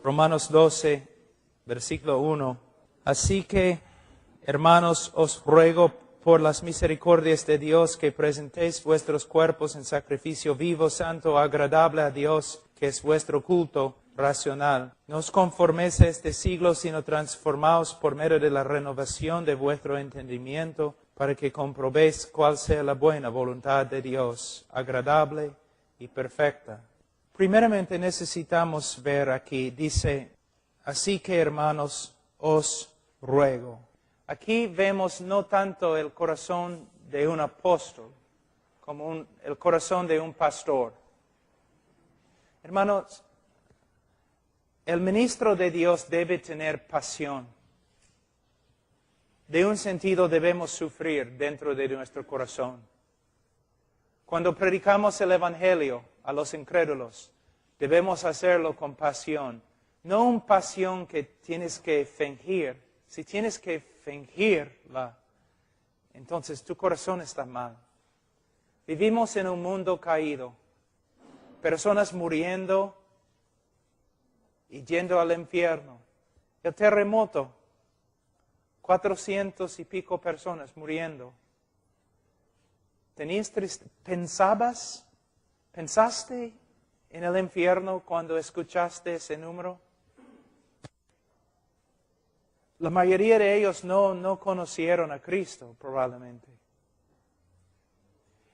Romanos 12, versículo 1. Así que, hermanos, os ruego por las misericordias de Dios que presentéis vuestros cuerpos en sacrificio vivo, santo, agradable a Dios, que es vuestro culto racional. No os conforméis a este siglo, sino transformaos por medio de la renovación de vuestro entendimiento, para que comprobéis cuál sea la buena voluntad de Dios, agradable y perfecta. Primeramente necesitamos ver aquí, dice, así que hermanos, os ruego. Aquí vemos no tanto el corazón de un apóstol, como el corazón de un pastor. Hermanos, el ministro de Dios debe tener pasión. De un sentido debemos sufrir dentro de nuestro corazón. Cuando predicamos el Evangelio a los incrédulos, debemos hacerlo con pasión. No una pasión que tienes que fingir. Si tienes que fingirla, entonces tu corazón está mal. Vivimos en un mundo caído. Personas muriendo y yendo al infierno. El terremoto, 400 y pico personas muriendo. ¿Pensaste en el infierno cuando escuchaste ese número? La mayoría de ellos no conocieron a Cristo, probablemente.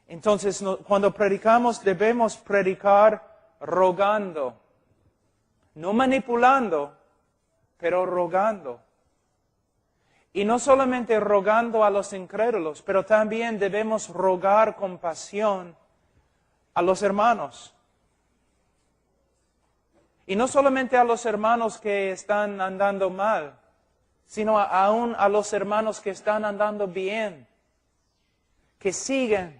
Entonces, cuando predicamos, debemos predicar rogando. No manipulando, pero rogando. Y no solamente rogando a los incrédulos, pero también debemos rogar con pasión a los hermanos. Y no solamente a los hermanos que están andando mal, sino aún a los hermanos que están andando bien, que siguen,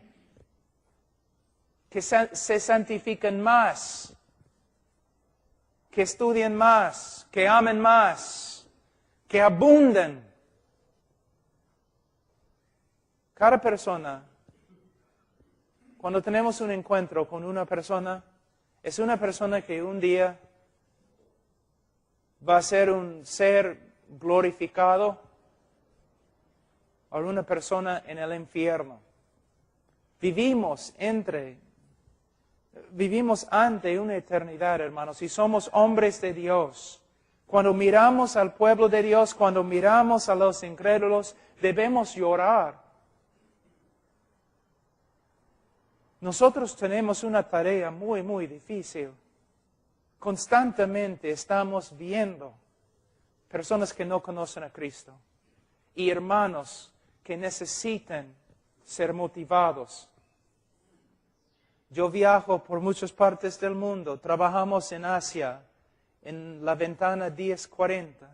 que se santifiquen más, que estudien más, que amen más, que abunden. Cada persona, cuando tenemos un encuentro con una persona, es una persona que un día va a ser un ser glorificado o una persona en el infierno. Vivimos ante una eternidad, hermanos, y somos hombres de Dios. Cuando miramos al pueblo de Dios, cuando miramos a los incrédulos, debemos llorar. Nosotros tenemos una tarea muy, muy difícil. Constantemente estamos viendo personas que no conocen a Cristo y hermanos que necesitan ser motivados. Yo viajo por muchas partes del mundo, trabajamos en Asia, en la ventana 1040.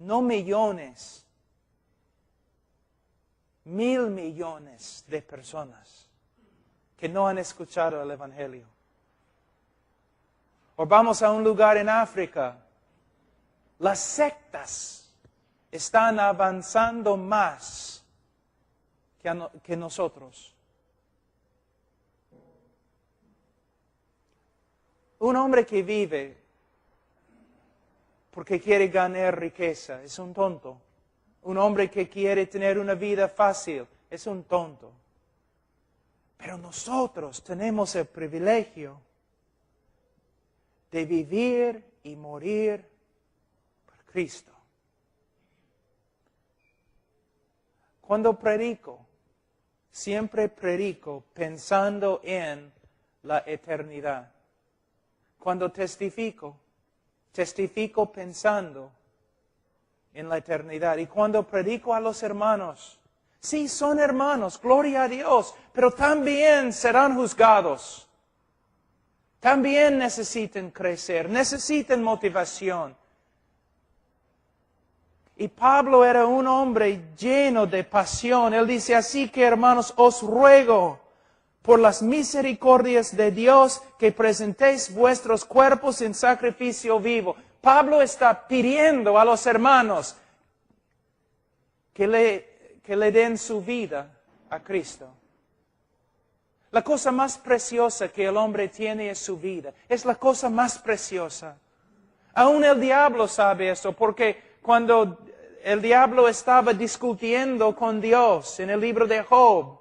No millones, 1,000 millones de personas que no han escuchado el Evangelio. O vamos a un lugar en África, las sectas están avanzando más que nosotros. Un hombre que vive porque quiere ganar riqueza es un tonto. Un hombre que quiere tener una vida fácil es un tonto. Pero nosotros tenemos el privilegio de vivir y morir por Cristo. Cuando predico, siempre predico pensando en la eternidad. Cuando testifico pensando en la eternidad. Y cuando predico a los hermanos, sí, son hermanos, gloria a Dios, pero también serán juzgados. También necesitan crecer, necesitan motivación. Y Pablo era un hombre lleno de pasión. Él dice, así que hermanos, os ruego por las misericordias de Dios que presentéis vuestros cuerpos en sacrificio vivo. Pablo está pidiendo a los hermanos que le den su vida a Cristo. La cosa más preciosa que el hombre tiene es su vida. Es la cosa más preciosa. Aún el diablo sabe eso, porque cuando el diablo estaba discutiendo con Dios en el libro de Job,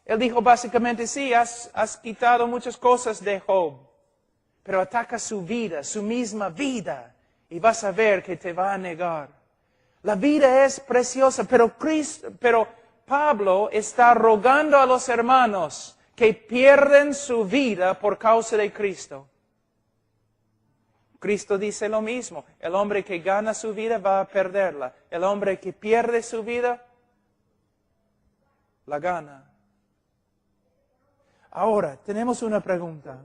él dijo básicamente, sí, has quitado muchas cosas de Job, pero ataca su vida, su misma vida, y vas a ver que te va a negar. La vida es preciosa, pero Pablo está rogando a los hermanos que pierden su vida por causa de Cristo. Cristo dice lo mismo. El hombre que gana su vida va a perderla. El hombre que pierde su vida, la gana. Ahora, tenemos una pregunta.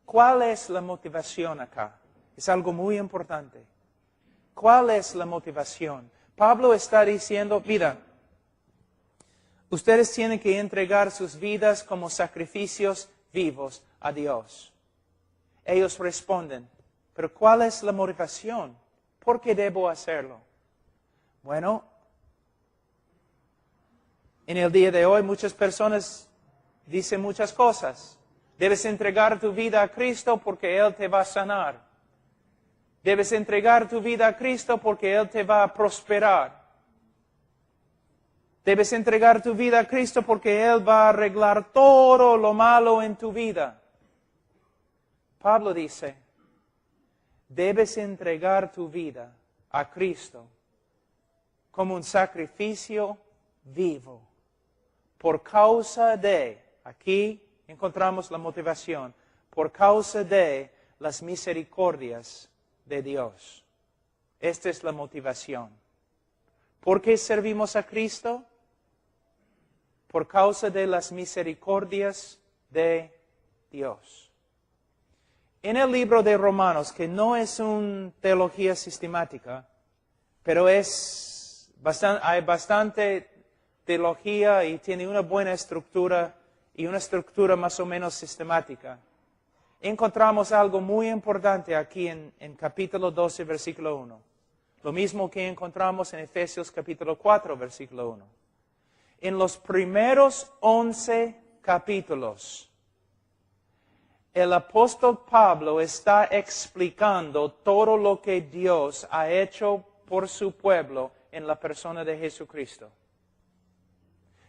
¿Cuál es la motivación acá? Es algo muy importante. ¿Cuál es la motivación? Pablo está diciendo, mira, ustedes tienen que entregar sus vidas como sacrificios vivos a Dios. Ellos responden, pero ¿cuál es la motivación? ¿Por qué debo hacerlo? Bueno, en el día de hoy muchas personas dicen muchas cosas. Debes entregar tu vida a Cristo porque Él te va a sanar. Debes entregar tu vida a Cristo porque Él te va a prosperar. Debes entregar tu vida a Cristo porque Él va a arreglar todo lo malo en tu vida. Pablo dice, debes entregar tu vida a Cristo como un sacrificio vivo por causa de, aquí encontramos la motivación, por causa de las misericordias de Dios. Esta es la motivación. ¿Por qué servimos a Cristo? Por causa de las misericordias de Dios. En el libro de Romanos, que no es una teología sistemática, pero hay bastante teología y tiene una buena estructura y una estructura más o menos sistemática. Encontramos algo muy importante aquí en capítulo 12, versículo 1. Lo mismo que encontramos en Efesios capítulo 4, versículo 1. En los primeros 11 capítulos, el apóstol Pablo está explicando todo lo que Dios ha hecho por su pueblo en la persona de Jesucristo.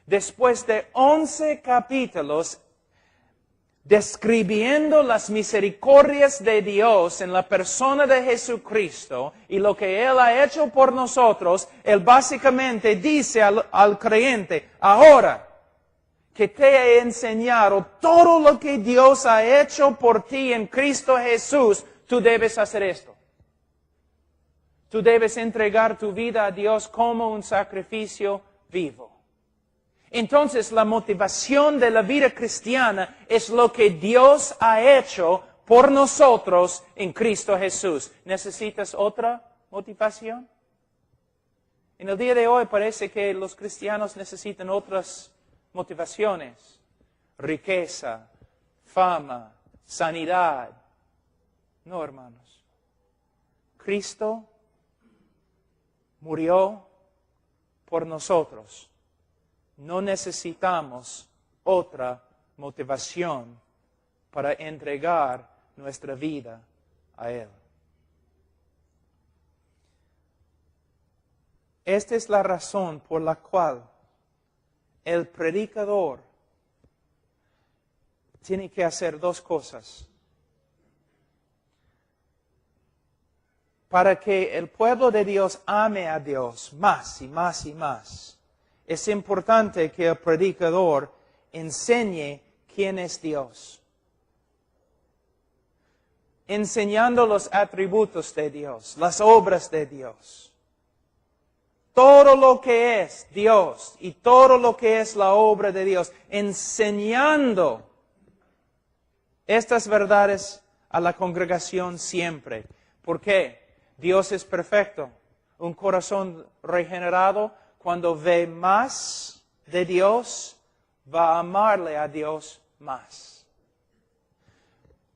Después de 11 capítulos describiendo las misericordias de Dios en la persona de Jesucristo y lo que Él ha hecho por nosotros, Él básicamente dice al creyente, ahora que te he enseñado todo lo que Dios ha hecho por ti en Cristo Jesús, tú debes hacer esto. Tú debes entregar tu vida a Dios como un sacrificio vivo. Entonces, la motivación de la vida cristiana es lo que Dios ha hecho por nosotros en Cristo Jesús. ¿Necesitas otra motivación? En el día de hoy parece que los cristianos necesitan otras motivaciones. Riqueza, fama, sanidad. No, hermanos. Cristo murió por nosotros. No necesitamos otra motivación para entregar nuestra vida a Él. Esta es la razón por la cual el predicador tiene que hacer dos cosas. Para que el pueblo de Dios ame a Dios más y más y más, es importante que el predicador enseñe quién es Dios. Enseñando los atributos de Dios, las obras de Dios. Todo lo que es Dios y todo lo que es la obra de Dios. Enseñando estas verdades a la congregación siempre. ¿Por qué? Dios es perfecto. Un corazón regenerado, cuando ve más de Dios, va a amarle a Dios más.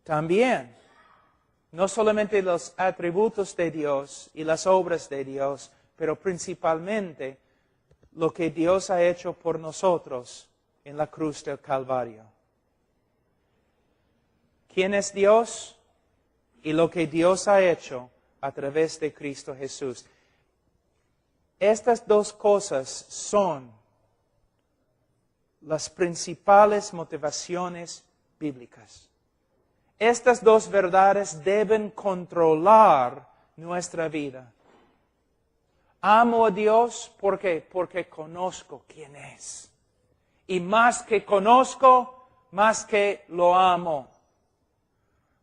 También, no solamente los atributos de Dios y las obras de Dios, pero principalmente lo que Dios ha hecho por nosotros en la cruz del Calvario. ¿Quién es Dios? Y lo que Dios ha hecho a través de Cristo Jesús. Estas dos cosas son las principales motivaciones bíblicas. Estas dos verdades deben controlar nuestra vida. Amo a Dios, ¿por qué? Porque conozco quién es. Y más que conozco, más que lo amo.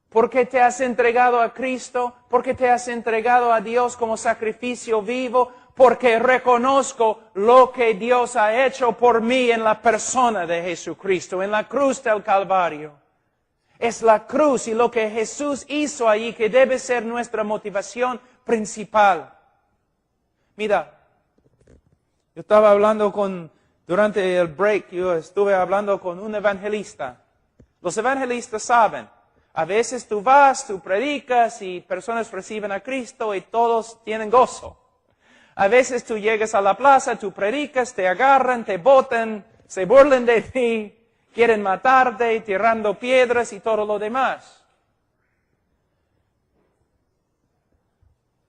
¿Por qué te has entregado a Cristo? ¿Por qué te has entregado a Dios como sacrificio vivo? Porque reconozco lo que Dios ha hecho por mí en la persona de Jesucristo, en la cruz del Calvario. Es la cruz y lo que Jesús hizo allí que debe ser nuestra motivación principal. Mira, yo estaba hablando durante el break, yo estuve hablando con un evangelista. Los evangelistas saben, a veces tú vas, tú predicas y personas reciben a Cristo y todos tienen gozo. A veces tú llegas a la plaza, tú predicas, te agarran, te botan, se burlan de ti, quieren matarte, tirando piedras y todo lo demás.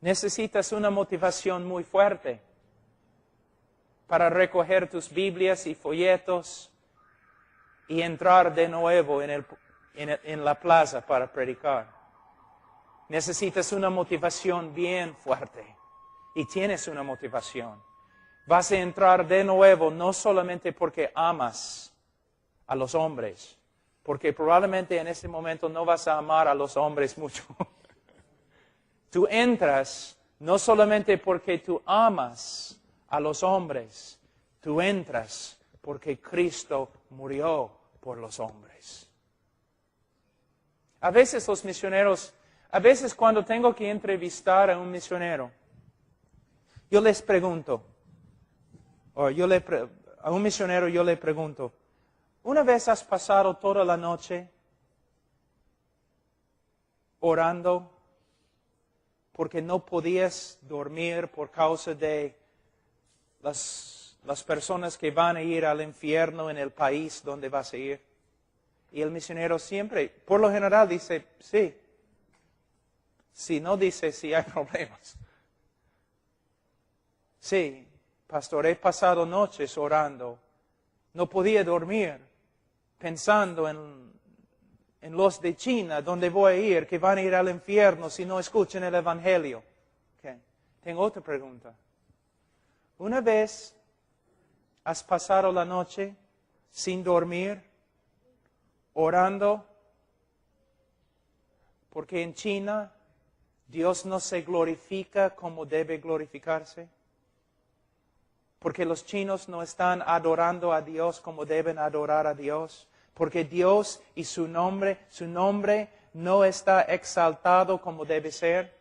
Necesitas una motivación muy fuerte para recoger tus Biblias y folletos y entrar de nuevo en la plaza para predicar. Necesitas una motivación bien fuerte. Y tienes una motivación. Vas a entrar de nuevo no solamente porque amas a los hombres, porque probablemente en ese momento no vas a amar a los hombres mucho. Tú entras no solamente porque tú amas a los hombres, tú entras porque Cristo murió por los hombres. A veces los misioneros, a veces cuando tengo que entrevistar a un misionero, yo les pregunto, a un misionero yo le pregunto, ¿una vez has pasado toda la noche orando porque no podías dormir por causa de las personas que van a ir al infierno en el país donde vas a ir? Y el misionero siempre, por lo general, dice, sí. Si no dice, sí hay problemas. Sí, pastor, he pasado noches orando. No podía dormir pensando en los de China, donde voy a ir, que van a ir al infierno si no escuchan el Evangelio. Okay. Tengo otra pregunta. ¿Una vez has pasado la noche sin dormir, orando? Porque en China Dios no se glorifica como debe glorificarse. Porque los chinos no están adorando a Dios como deben adorar a Dios. Porque Dios y su nombre no está exaltado como debe ser.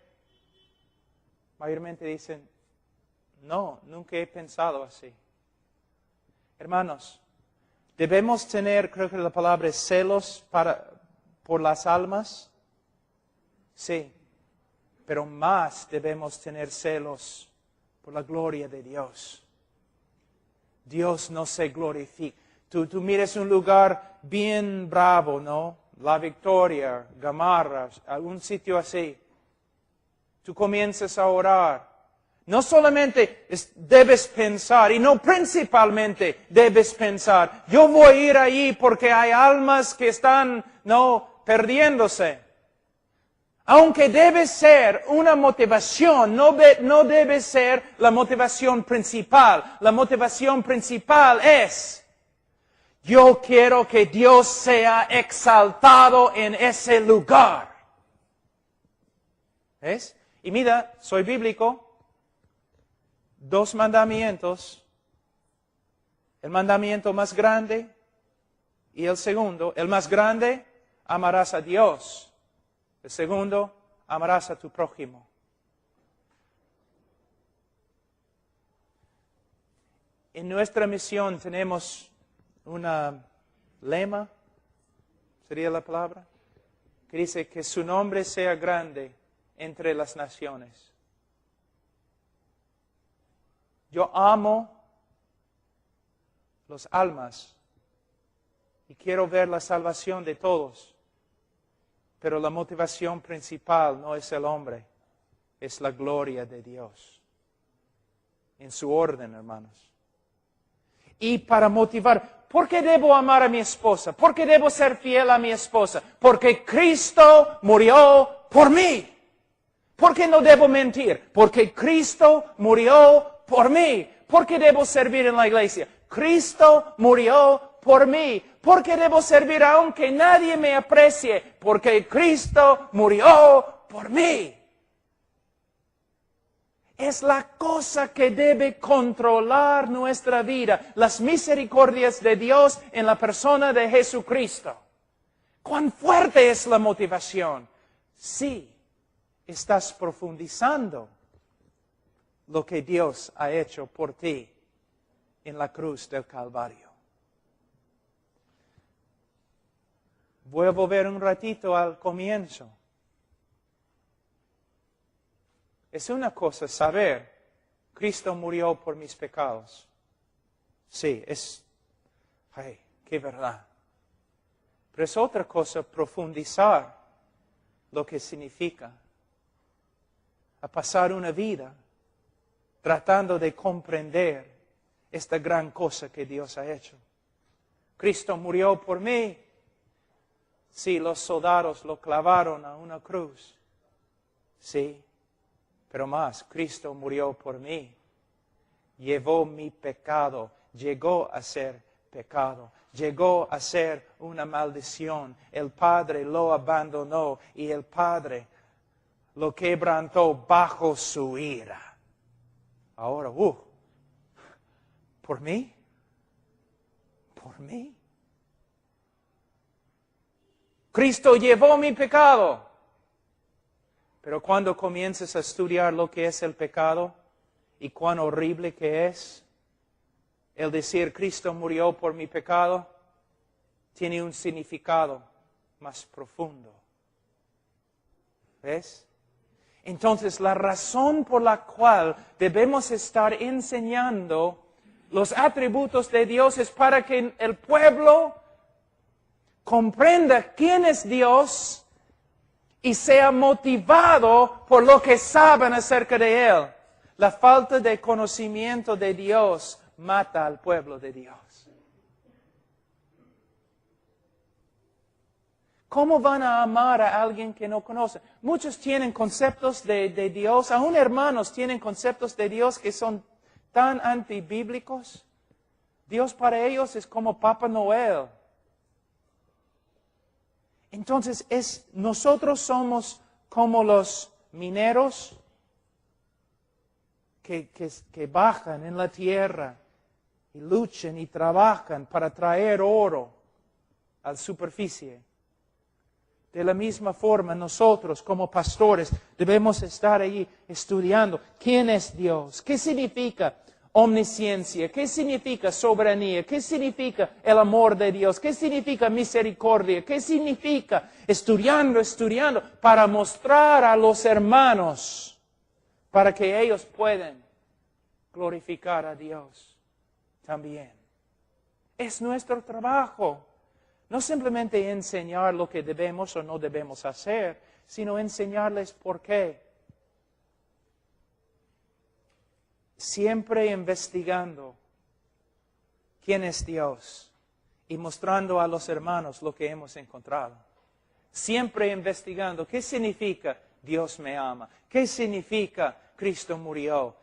Mayormente dicen, no, nunca he pensado así. Hermanos, debemos tener, creo que la palabra es celos por las almas. Sí, pero más debemos tener celos por la gloria de Dios. Dios no se glorifica. Tú mires un lugar bien bravo, ¿no? La Victoria, Gamarra, algún sitio así. Tú comienzas a orar. No solamente debes pensar, y no principalmente debes pensar, yo voy a ir allí porque hay almas que están, perdiéndose. Aunque debe ser una motivación, no debe ser la motivación principal. La motivación principal es, yo quiero que Dios sea exaltado en ese lugar. ¿Ves? Y mira, soy bíblico. 2 mandamientos. El mandamiento más grande y el segundo. El más grande, amarás a Dios. El segundo, amarás a tu prójimo. En nuestra misión tenemos una lema, sería la palabra, que dice que su nombre sea grande entre las naciones. Yo amo las almas Y quiero ver la salvación de todos. Pero la motivación principal no es el hombre, es la gloria de Dios. En su orden, hermanos. Y para motivar, ¿por qué debo amar a mi esposa? ¿Por qué debo ser fiel a mi esposa? Porque Cristo murió por mí. ¿Por qué no debo mentir? Porque Cristo murió por mí. ¿Por qué debo servir en la iglesia? Cristo murió por mí. ¿Por qué debo servir aunque nadie me aprecie? Porque Cristo murió por mí. Es la cosa que debe controlar nuestra vida, las misericordias de Dios en la persona de Jesucristo. ¿Cuán fuerte es la motivación? Sí, estás profundizando lo que Dios ha hecho por ti en la cruz del Calvario. Voy a volver un ratito al comienzo. Es una cosa saber, Cristo murió por mis pecados. Sí, qué verdad. Pero es otra cosa profundizar lo que significa. A pasar una vida tratando de comprender esta gran cosa que Dios ha hecho. Cristo murió por mí. Sí, los soldados lo clavaron a una cruz. Sí. Pero más, Cristo murió por mí. Llevó mi pecado. Llegó a ser pecado. Llegó a ser una maldición. El Padre lo abandonó y el Padre lo quebrantó bajo su ira. Ahora, ¿por mí? ¿Por mí? Cristo llevó mi pecado. Pero cuando comienzas a estudiar lo que es el pecado y cuán horrible que es, el decir Cristo murió por mi pecado, tiene un significado más profundo. ¿Ves? Entonces, la razón por la cual debemos estar enseñando los atributos de Dios es para que el pueblo comprenda quién es Dios y sea motivado por lo que saben acerca de Él. La falta de conocimiento de Dios mata al pueblo de Dios. ¿Cómo van a amar a alguien que no conoce? Muchos tienen conceptos de Dios, aún hermanos tienen conceptos de Dios que son tan antibíblicos. Dios para ellos es como Papá Noel. Entonces, nosotros somos como los mineros que bajan en la tierra y luchan y trabajan para traer oro a la superficie. De la misma forma, nosotros como pastores debemos estar ahí estudiando quién es Dios, qué significa omnisciencia, qué significa soberanía, qué significa el amor de Dios, qué significa misericordia, qué significa estudiando para mostrar a los hermanos, para que ellos puedan glorificar a Dios también. Es nuestro trabajo. No simplemente enseñar lo que debemos o no debemos hacer, sino enseñarles por qué. Siempre investigando quién es Dios y mostrando a los hermanos lo que hemos encontrado. Siempre investigando qué significa Dios me ama, qué significa Cristo murió.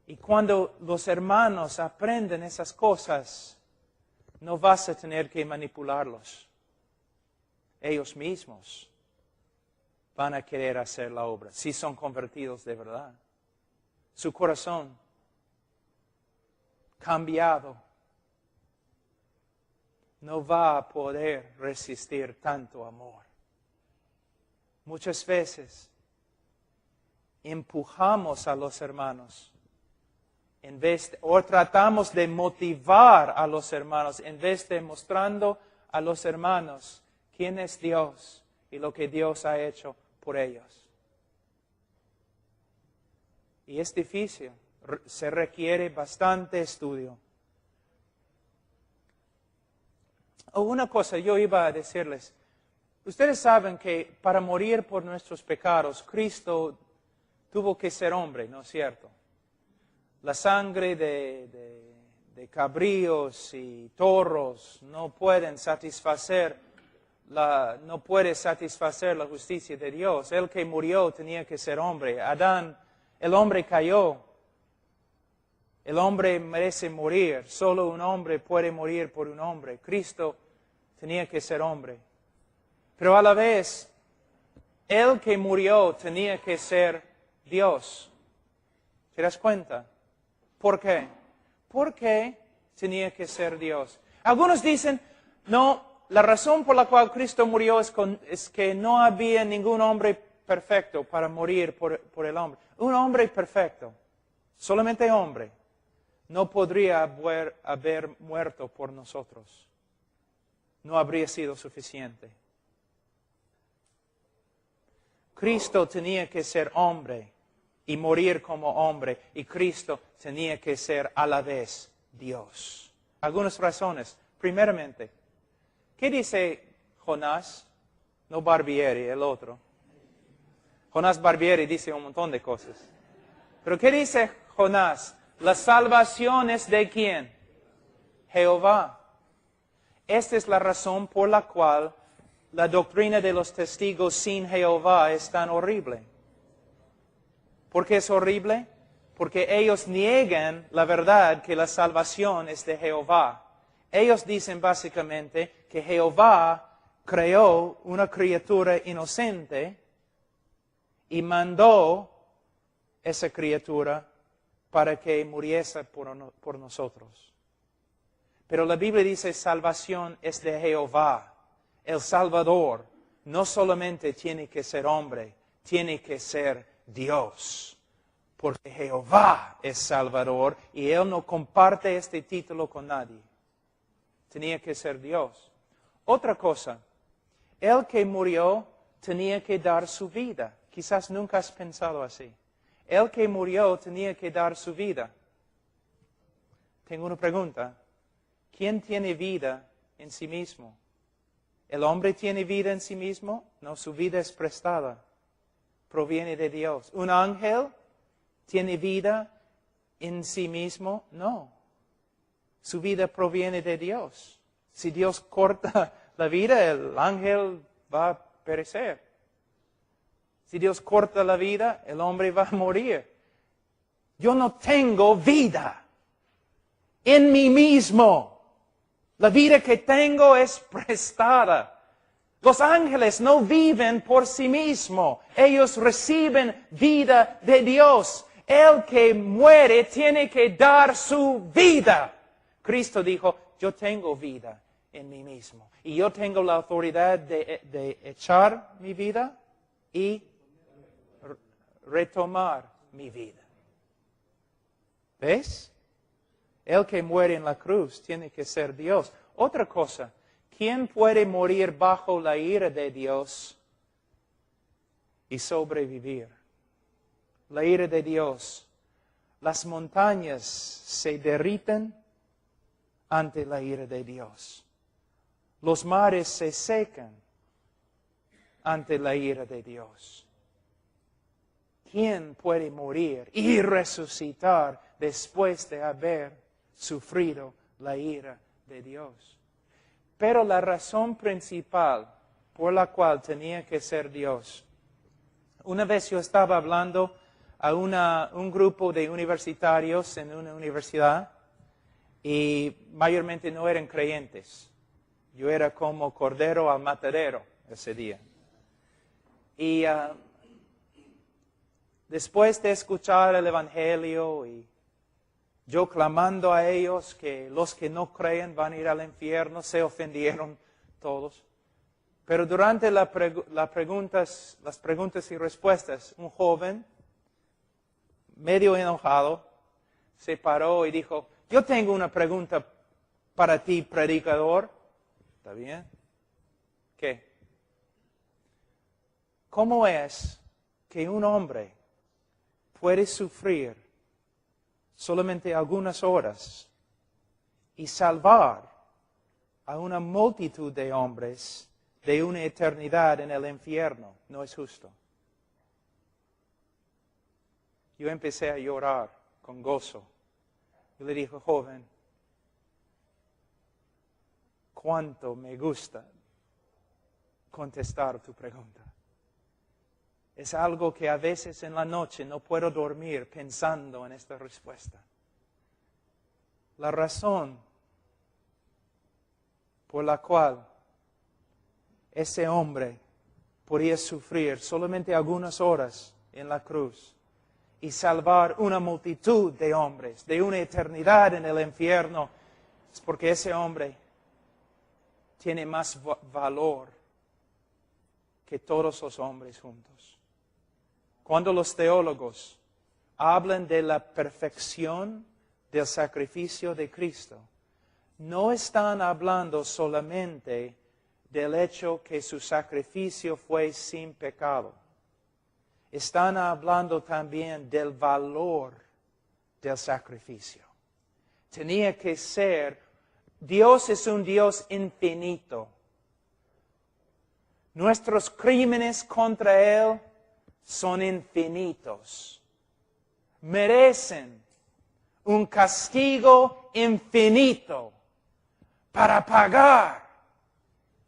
Y cuando los hermanos aprenden esas cosas, no vas a tener que manipularlos. Ellos mismos van a querer hacer la obra, si son convertidos de verdad. Su corazón cambiado no va a poder resistir tanto amor. Muchas veces empujamos a los hermanos o tratamos de motivar a los hermanos en vez de mostrando a los hermanos quién es Dios y lo que Dios ha hecho por ellos. Y es difícil, se requiere bastante estudio. Una cosa yo iba a decirles. Ustedes saben que para morir por nuestros pecados, Cristo tuvo que ser hombre, ¿no es cierto? La sangre de cabríos y toros no pueden satisfacer no puede satisfacer la justicia de Dios. El que murió tenía que ser hombre. Adán, el hombre cayó. El hombre merece morir. Solo un hombre puede morir por un hombre. Cristo tenía que ser hombre. Pero a la vez, el que murió tenía que ser Dios. ¿Te das cuenta? ¿Por qué? ¿Por qué tenía que ser Dios? Algunos dicen, no, la razón por la cual Cristo murió es que no había ningún hombre perfecto para morir por el hombre. Un hombre perfecto, solamente hombre, no podría haber muerto por nosotros. No habría sido suficiente. Cristo tenía que ser hombre y morir como hombre, y Cristo tenía que ser a la vez Dios. Algunas razones. Primeramente, ¿qué dice Jonás? No Barbieri, el otro. Jonás Barbieri dice un montón de cosas. Pero ¿qué dice Jonás? La salvación es de ¿quién? Jehová. Esta es la razón por la cual la doctrina de los testigos sin Jehová es tan horrible. ¿Por qué es horrible? Porque ellos niegan la verdad que la salvación es de Jehová. Ellos dicen básicamente que Jehová creó una criatura inocente y mandó esa criatura para que muriese por nosotros. Pero la Biblia dice salvación es de Jehová. El Salvador no solamente tiene que ser hombre, tiene que ser Dios. Porque Jehová es Salvador y Él no comparte este título con nadie. Tenía que ser Dios. Otra cosa, el que murió tenía que dar su vida. Quizás nunca has pensado así. El que murió tenía que dar su vida. Tengo una pregunta. ¿Quién tiene vida en sí mismo? ¿El hombre tiene vida en sí mismo? No, su vida es prestada. Proviene de Dios. ¿Un ángel tiene vida en sí mismo? No. Su vida proviene de Dios. Si Dios corta la vida, el ángel va a perecer. Si Dios corta la vida, el hombre va a morir. Yo no tengo vida en mí mismo. La vida que tengo es prestada. Los ángeles no viven por sí mismos. Ellos reciben vida de Dios. El que muere tiene que dar su vida. Cristo dijo, yo tengo vida en mí mismo. Y yo tengo la autoridad de echar mi vida y retomar mi vida. ¿Ves? El que muere en la cruz tiene que ser Dios. Otra cosa, ¿quién puede morir bajo la ira de Dios y sobrevivir? La ira de Dios. Las montañas se derriten ante la ira de Dios. Los mares se secan ante la ira de Dios. ¿Quién puede morir y resucitar después de haber sufrido la ira de Dios? Pero la razón principal por la cual tenía que ser Dios. Una vez yo estaba hablando a un grupo de universitarios en una universidad y mayormente no eran creyentes. Yo era como cordero al matadero ese día. Y después de escuchar el Evangelio y yo clamando a ellos que los que no creen van a ir al infierno, se ofendieron todos. Pero durante las preguntas y respuestas, un joven, medio enojado, se paró y dijo, yo tengo una pregunta para ti, predicador. ¿Está bien? ¿Qué? ¿Cómo es que un hombre puede sufrir solamente algunas horas y salvar a una multitud de hombres de una eternidad en el infierno. No es justo. Yo empecé a llorar con gozo. Yo le dije, joven, cuánto me gusta contestar tu pregunta. Es algo que a veces en la noche no puedo dormir pensando en esta respuesta. La razón por la cual ese hombre podía sufrir solamente algunas horas en la cruz y salvar una multitud de hombres de una eternidad en el infierno, es porque ese hombre tiene más valor que todos los hombres juntos. Cuando los teólogos hablan de la perfección del sacrificio de Cristo, no están hablando solamente del hecho que su sacrificio fue sin pecado. Están hablando también del valor del sacrificio. Tenía que ser, Dios es un Dios infinito. Nuestros crímenes contra Él son infinitos. Merecen un castigo infinito. Para pagar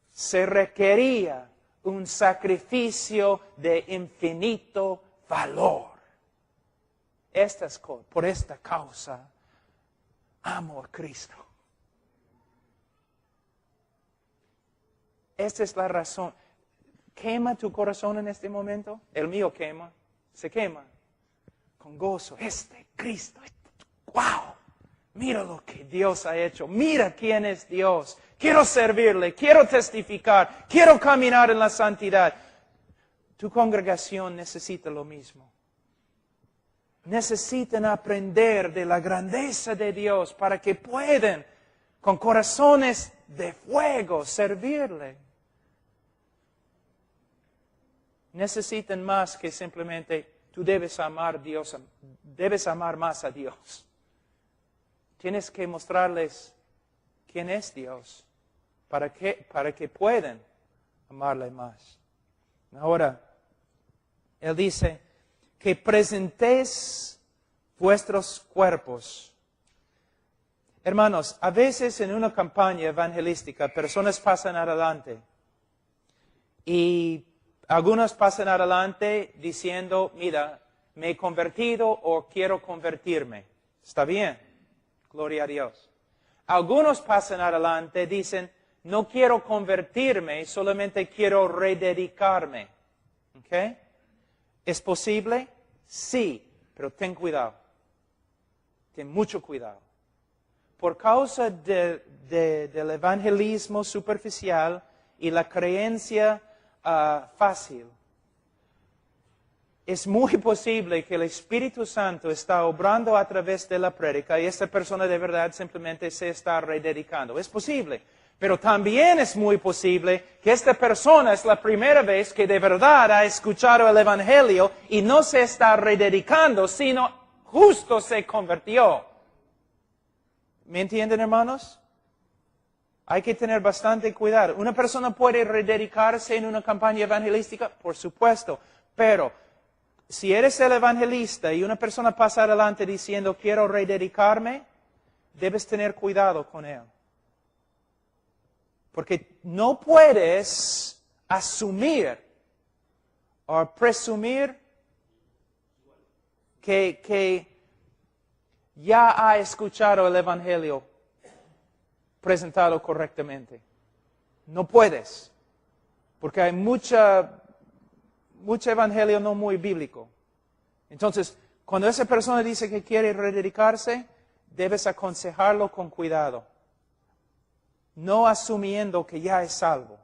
se requería un sacrificio de infinito valor. Por esta causa, amo a Cristo. Esta es la razón. ¿Quema tu corazón en este momento? El mío quema, se quema. Con gozo, Cristo, wow, mira lo que Dios ha hecho, mira quién es Dios. Quiero servirle, quiero testificar, quiero caminar en la santidad. Tu congregación necesita lo mismo. Necesitan aprender de la grandeza de Dios para que puedan, con corazones de fuego, servirle. Necesitan más que simplemente tú debes amar a Dios, debes amar más a Dios. Tienes que mostrarles quién es Dios para que puedan amarle más. Ahora, Él dice que presentéis vuestros cuerpos. Hermanos, a veces en una campaña evangelística personas pasan adelante y algunos pasan adelante diciendo, mira, me he convertido o quiero convertirme. Está bien, gloria a Dios. Algunos pasan adelante, dicen, no quiero convertirme, solamente quiero rededicarme. ¿Ok? ¿Es posible? Sí, pero ten cuidado. Ten mucho cuidado. Por causa del evangelismo superficial y la creencia fácil, es muy posible que el Espíritu Santo está obrando a través de la prédica y esta persona de verdad simplemente se está rededicando. Es posible. Pero también es muy posible que esta persona es la primera vez que de verdad ha escuchado el Evangelio y no se está rededicando, sino justo se convirtió. ¿Me entienden, hermanos? Hay que tener bastante cuidado. ¿Una persona puede rededicarse en una campaña evangelística? Por supuesto. Pero si eres el evangelista y una persona pasa adelante diciendo quiero rededicarme, debes tener cuidado con él. Porque no puedes asumir o presumir que ya ha escuchado el Evangelio presentado correctamente. No puedes. Porque hay mucho Evangelio no muy bíblico. Entonces, cuando esa persona dice que quiere rededicarse, debes aconsejarlo con cuidado. No asumiendo que ya es salvo.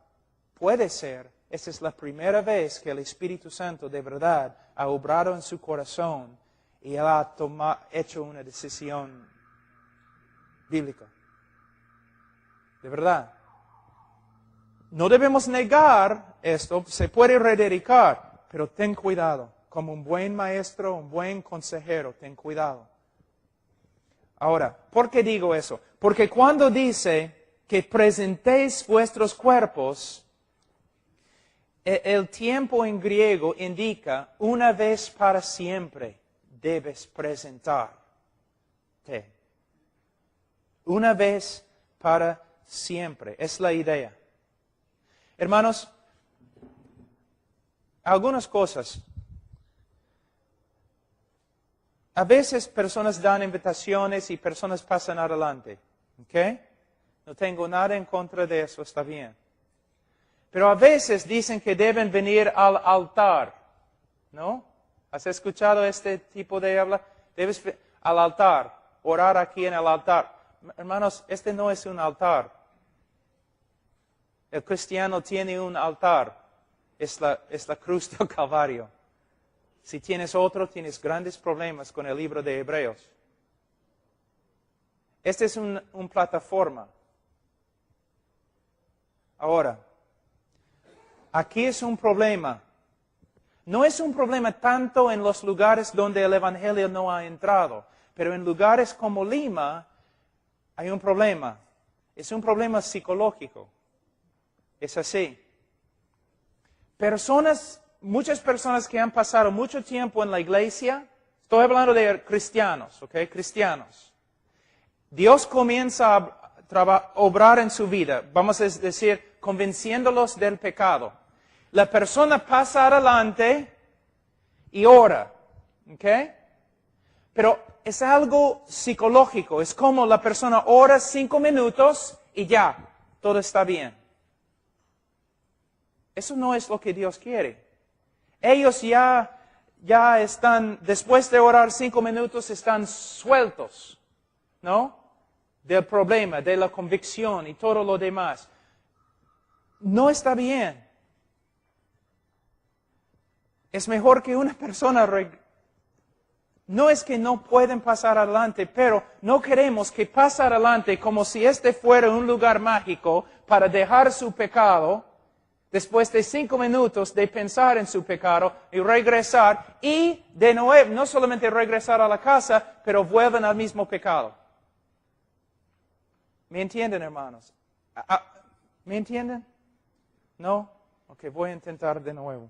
Puede ser, esta es la primera vez que el Espíritu Santo de verdad ha obrado en su corazón y él ha hecho una decisión bíblica. De verdad. No debemos negar esto, se puede rededicar, pero ten cuidado. Como un buen maestro, un buen consejero, ten cuidado. Ahora, ¿por qué digo eso? Porque cuando dice que presentéis vuestros cuerpos, el tiempo en griego indica una vez para siempre debes presentarte. Una vez para siempre. Es la idea. Hermanos, algunas cosas. A veces personas dan invitaciones y personas pasan adelante. ¿Ok? No tengo nada en contra de eso, está bien. Pero a veces dicen que deben venir al altar, ¿no? ¿Has escuchado este tipo de habla? Debes al altar, orar aquí en el altar. Hermanos, este no es un altar. El cristiano tiene un altar, es la cruz del Calvario. Si tienes otro, tienes grandes problemas con el libro de Hebreos. Este es una plataforma. Ahora, aquí es un problema. No es un problema tanto en los lugares donde el Evangelio no ha entrado, pero en lugares como Lima hay un problema. Es un problema psicológico. Es así. Muchas personas que han pasado mucho tiempo en la iglesia, estoy hablando de cristianos, ¿ok? Cristianos. Dios comienza a obrar en su vida, vamos a decir, convenciéndolos del pecado. La persona pasa adelante y ora, ¿ok? Pero es algo psicológico, es como la persona ora 5 minutos y ya, todo está bien. Eso no es lo que Dios quiere. Ellos ya están, después de orar 5 minutos, están sueltos, ¿no? Del problema, de la convicción y todo lo demás. No está bien. Es mejor que una persona... No es que no pueden pasar adelante, pero no queremos que pase adelante como si este fuera un lugar mágico para dejar su pecado, después de 5 minutos de pensar en su pecado y regresar, y de nuevo, no solamente regresar a la casa, pero vuelven al mismo pecado. ¿Me entienden, hermanos? ¿Me entienden? ¿No? Ok, voy a intentar de nuevo.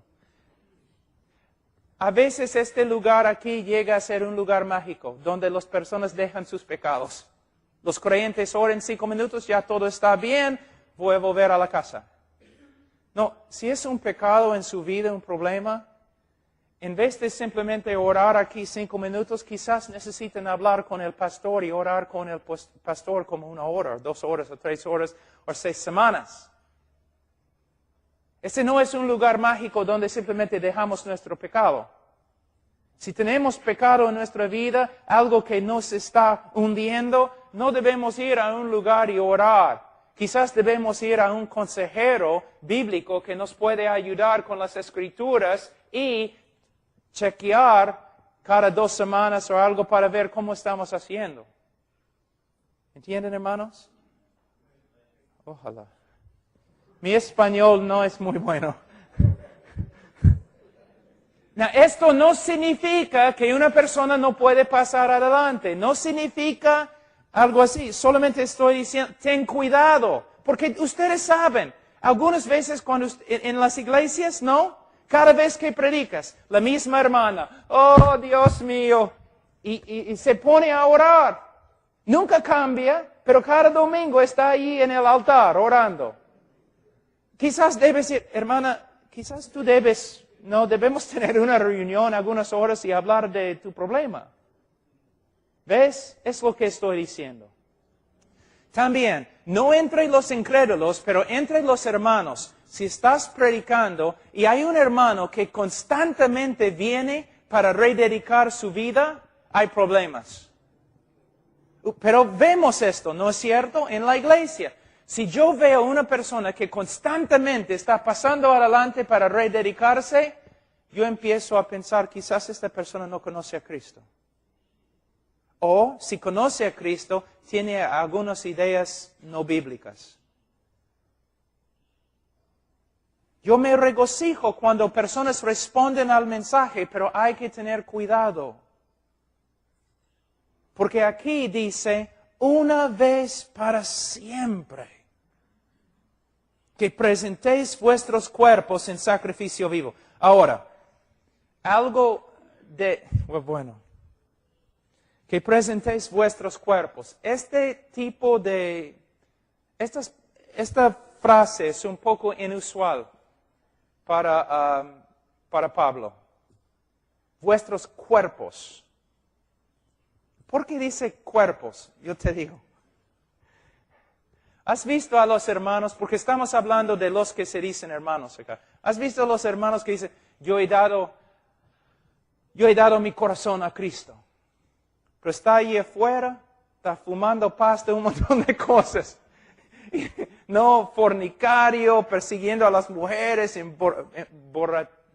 A veces este lugar aquí llega a ser un lugar mágico, donde las personas dejan sus pecados. Los creyentes oran 5 minutos, ya todo está bien, voy a volver a la casa. No, si es un pecado en su vida, un problema, en vez de simplemente orar aquí 5 minutos, quizás necesiten hablar con el pastor y orar con el pastor como 1 hora, 2 horas, o 3 horas, o 6 semanas. Este no es un lugar mágico donde simplemente dejamos nuestro pecado. Si tenemos pecado en nuestra vida, algo que nos está hundiendo, no debemos ir a un lugar y orar. Quizás debemos ir a un consejero bíblico que nos puede ayudar con las escrituras y chequear cada 2 semanas o algo para ver cómo estamos haciendo. ¿Entienden, hermanos? Ojalá. Mi español no es muy bueno. Esto no significa que una persona no puede pasar adelante. No significa algo así. Solamente estoy diciendo, ten cuidado. Porque ustedes saben, algunas veces cuando en las iglesias, ¿no? Cada vez que predicas, la misma hermana, oh Dios mío, y se pone a orar. Nunca cambia, pero cada domingo está ahí en el altar orando. Quizás debes ir, hermana, quizás tú debemos tener una reunión algunas horas y hablar de tu problema. ¿Ves? Es lo que estoy diciendo. También, no entre los incrédulos, pero entre los hermanos. Si estás predicando y hay un hermano que constantemente viene para rededicar su vida, hay problemas. Pero vemos esto, ¿no es cierto? En la iglesia. Si yo veo una persona que constantemente está pasando adelante para rededicarse, yo empiezo a pensar, quizás esta persona no conoce a Cristo. O, si conoce a Cristo, tiene algunas ideas no bíblicas. Yo me regocijo cuando personas responden al mensaje, pero hay que tener cuidado. Porque aquí dice, una vez para siempre. que presentéis vuestros cuerpos en sacrificio vivo. Ahora, algo de, bueno, que presentéis vuestros cuerpos. Este tipo de, esta frase es un poco inusual para Pablo. Vuestros cuerpos. ¿Por qué dice cuerpos? Yo te digo. ¿Has visto a los hermanos? Porque estamos hablando de los que se dicen hermanos acá. ¿Has visto a los hermanos que dicen, yo he dado mi corazón a Cristo? Pero está ahí afuera, está fumando pasta, un montón de cosas. No, fornicario, persiguiendo a las mujeres,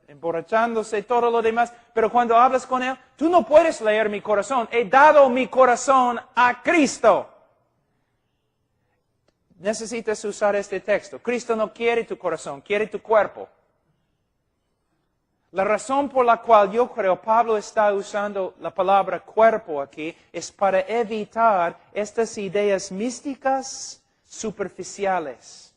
emborrachándose, todo lo demás. Pero cuando hablas con él, tú no puedes leer mi corazón. He dado mi corazón a Cristo. Necesitas usar este texto. Cristo no quiere tu corazón, quiere tu cuerpo. La razón por la cual yo creo Pablo está usando la palabra cuerpo aquí es para evitar estas ideas místicas superficiales.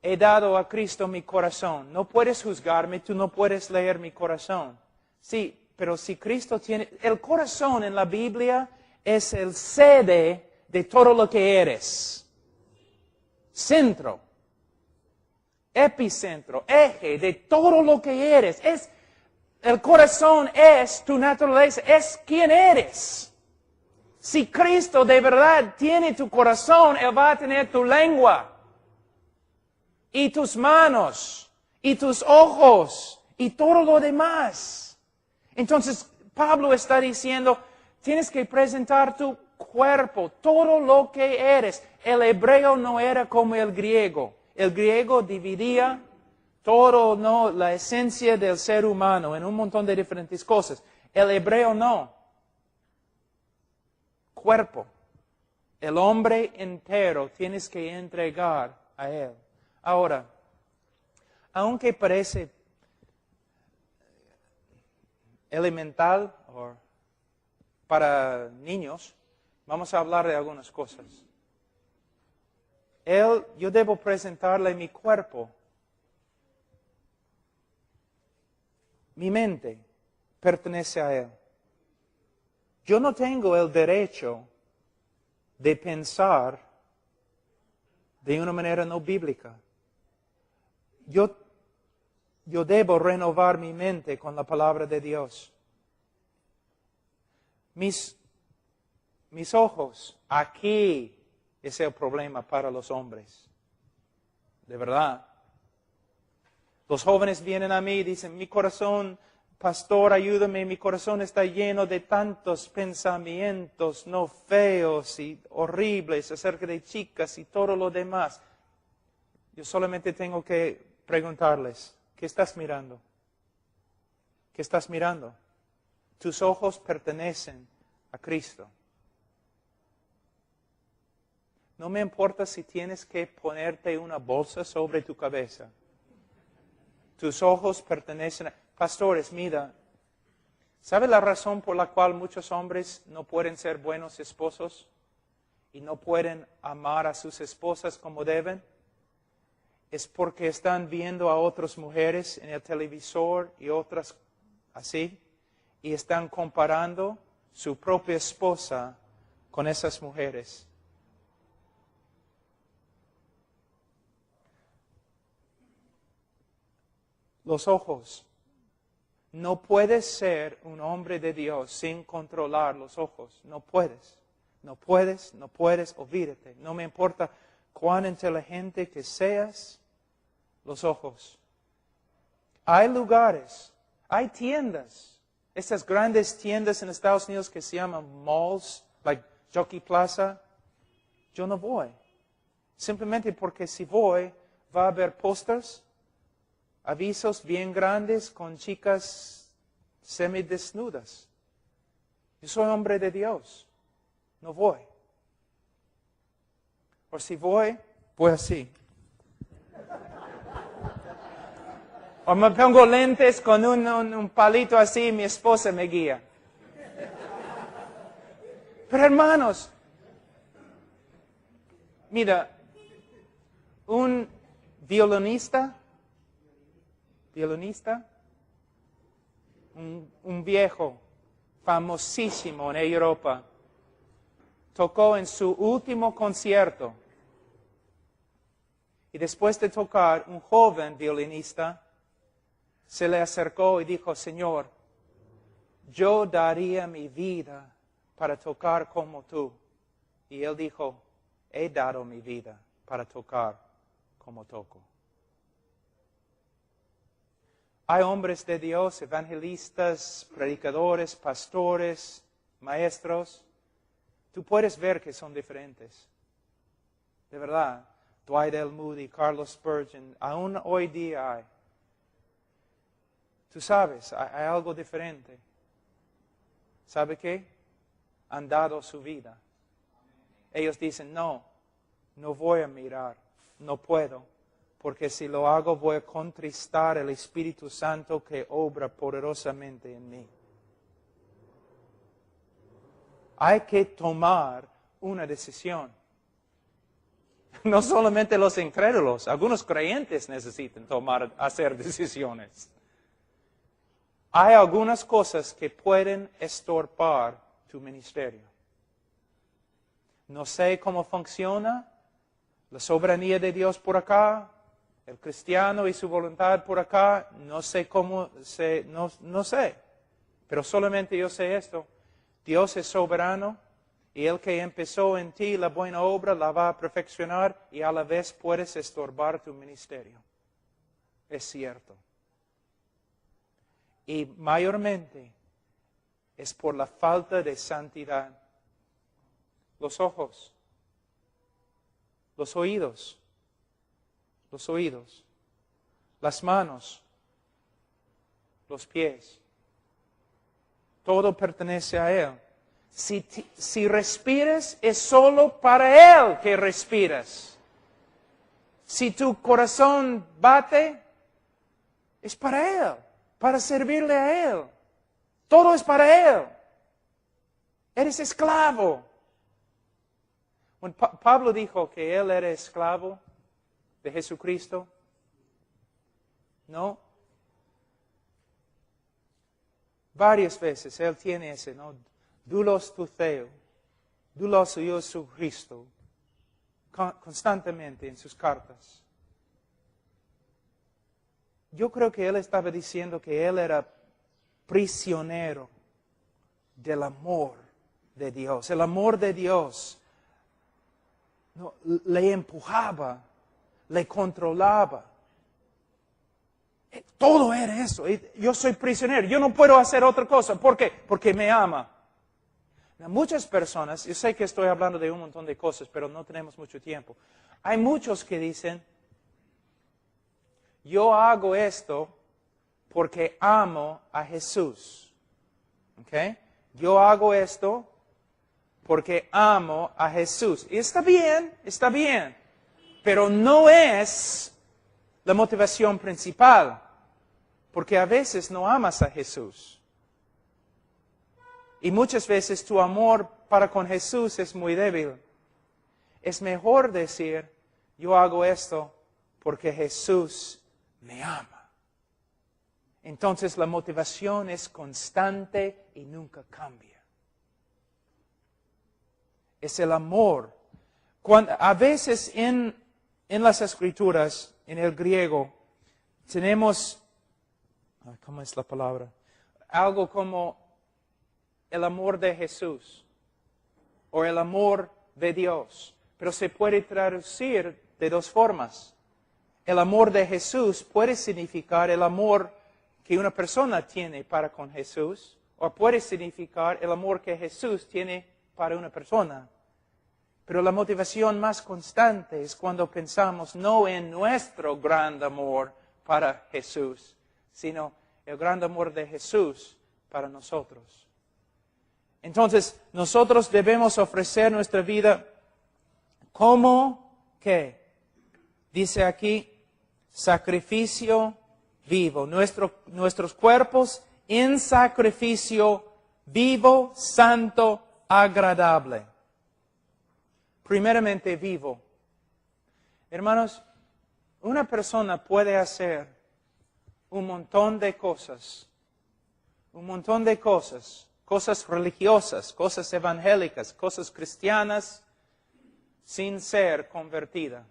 He dado a Cristo mi corazón. No puedes juzgarme, tú no puedes leer mi corazón. Sí, pero si Cristo tiene... El corazón en la Biblia es el sede de todo lo que eres. Centro, epicentro, eje de todo lo que eres. El corazón es tu naturaleza, es quien eres. Si Cristo de verdad tiene tu corazón, Él va a tener tu lengua, y tus manos, y tus ojos, y todo lo demás. Entonces, Pablo está diciendo, tienes que presentar tu cuerpo, todo lo que eres. El hebreo no era como el griego. El griego dividía todo, no, la esencia del ser humano en un montón de diferentes cosas. El hebreo no. Cuerpo. El hombre entero tienes que entregar a Él. Ahora, aunque parece elemental o para niños, vamos a hablar de algunas cosas. Yo debo presentarle mi cuerpo. Mi mente pertenece a Él. Yo no tengo el derecho de pensar de una manera no bíblica. Yo debo renovar mi mente con la palabra de Dios. Mis ojos, aquí es el problema para los hombres. De verdad. Los jóvenes vienen a mí y dicen, mi corazón, pastor, ayúdame, mi corazón está lleno de tantos pensamientos no feos y horribles acerca de chicas y todo lo demás. Yo solamente tengo que preguntarles, ¿qué estás mirando? ¿Qué estás mirando? Tus ojos pertenecen a Cristo. No me importa si tienes que ponerte una bolsa sobre tu cabeza. Tus ojos pertenecen a... Pastores, mira, ¿sabe la razón por la cual muchos hombres no pueden ser buenos esposos y no pueden amar a sus esposas como deben? Es porque están viendo a otras mujeres en el televisor y otras así, y están comparando su propia esposa con esas mujeres. Los ojos. No puedes ser un hombre de Dios sin controlar los ojos. No puedes. No puedes, no puedes, olvídate. No me importa cuán inteligente que seas, los ojos. Hay lugares, hay tiendas. Estas grandes tiendas en Estados Unidos que se llaman malls, like Jockey Plaza. Yo no voy. Simplemente porque si voy, va a haber pósters, avisos bien grandes con chicas semidesnudas. Yo soy hombre de Dios. No voy. O si voy, voy así. O me pongo lentes con un palito así y mi esposa me guía. Pero hermanos, mira, un violinista, un viejo famosísimo en Europa, tocó en su último concierto. Y después de tocar, un joven violinista se le acercó y dijo, Señor, yo daría mi vida para tocar como tú. Y él dijo, he dado mi vida para tocar como toco. Hay hombres de Dios, evangelistas, predicadores, pastores, maestros. Tú puedes ver que son diferentes. De verdad. Dwight L. Moody, Carlos Spurgeon, aún hoy día hay. Tú sabes, hay algo diferente. ¿Sabe qué? Han dado su vida. Ellos dicen, no voy a mirar, no puedo, porque si lo hago voy a contristar el Espíritu Santo que obra poderosamente en mí. Hay que tomar una decisión. No solamente los incrédulos, algunos creyentes necesitan hacer decisiones. Hay algunas cosas que pueden estorbar tu ministerio. No sé cómo funciona la soberanía de Dios por acá, el cristiano y su voluntad por acá, no sé cómo, no sé, pero solamente yo sé esto. Dios es soberano y el que empezó en ti la buena obra la va a perfeccionar y a la vez puedes estorbar tu ministerio. Es cierto. Y mayormente es por la falta de santidad. Los ojos, los oídos, las manos, los pies. Todo pertenece a Él. Si respiras, es solo para Él que respiras. Si tu corazón bate, es para Él, para servirle a Él. Todo es para Él. Eres esclavo. When Pablo dijo que él era esclavo de Jesucristo, ¿no? Varias veces él tiene ese, ¿no? Doulos tu Theo, doulos yo su Cristo, constantemente en sus cartas. Yo creo que él estaba diciendo que él era prisionero del amor de Dios. El amor de Dios le empujaba, le controlaba. Todo era eso. Yo soy prisionero, yo no puedo hacer otra cosa. ¿Por qué? Porque me ama. Muchas personas, yo sé que estoy hablando de un montón de cosas, pero no tenemos mucho tiempo. Hay muchos que dicen, yo hago esto porque amo a Jesús. ¿Okay? Yo hago esto porque amo a Jesús. Y está bien, pero no es la motivación principal, porque a veces no amas a Jesús. Y muchas veces tu amor para con Jesús es muy débil. Es mejor decir, yo hago esto porque Jesús me ama. Entonces la motivación es constante y nunca cambia. Es el amor. A veces en las Escrituras, en el griego, tenemos, ¿cómo es la palabra? Algo como el amor de Jesús o el amor de Dios. Pero se puede traducir de dos formas. El amor de Jesús puede significar el amor que una persona tiene para con Jesús, o puede significar el amor que Jesús tiene para una persona. Pero la motivación más constante es cuando pensamos no en nuestro gran amor para Jesús, sino el gran amor de Jesús para nosotros. Entonces, nosotros debemos ofrecer nuestra vida como, ¿qué? Dice aquí, sacrificio vivo. Nuestros cuerpos en sacrificio vivo, santo, agradable. Primeramente vivo. Hermanos, Una persona puede hacer un montón de cosas, cosas religiosas, cosas evangélicas, cosas cristianas, sin ser convertida.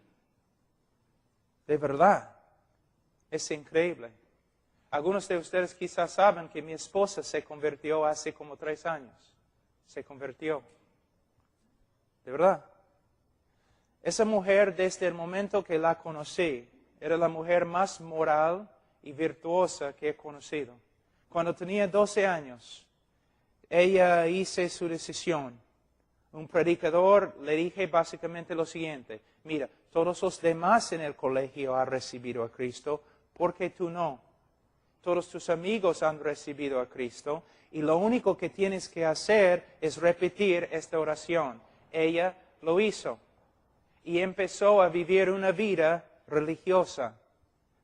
De verdad, es increíble. Algunos de ustedes quizás saben que mi esposa se convirtió hace como 3 años. Se convirtió. De verdad. Esa mujer, desde el momento que la conocí, era la mujer más moral y virtuosa que he conocido. Cuando tenía 12 años, ella hizo su decisión. Un predicador le dije básicamente lo siguiente: mira, todos los demás en el colegio han recibido a Cristo, ¿por qué tú no? Todos tus amigos han recibido a Cristo y lo único que tienes que hacer es repetir esta oración. Ella lo hizo y empezó a vivir una vida religiosa,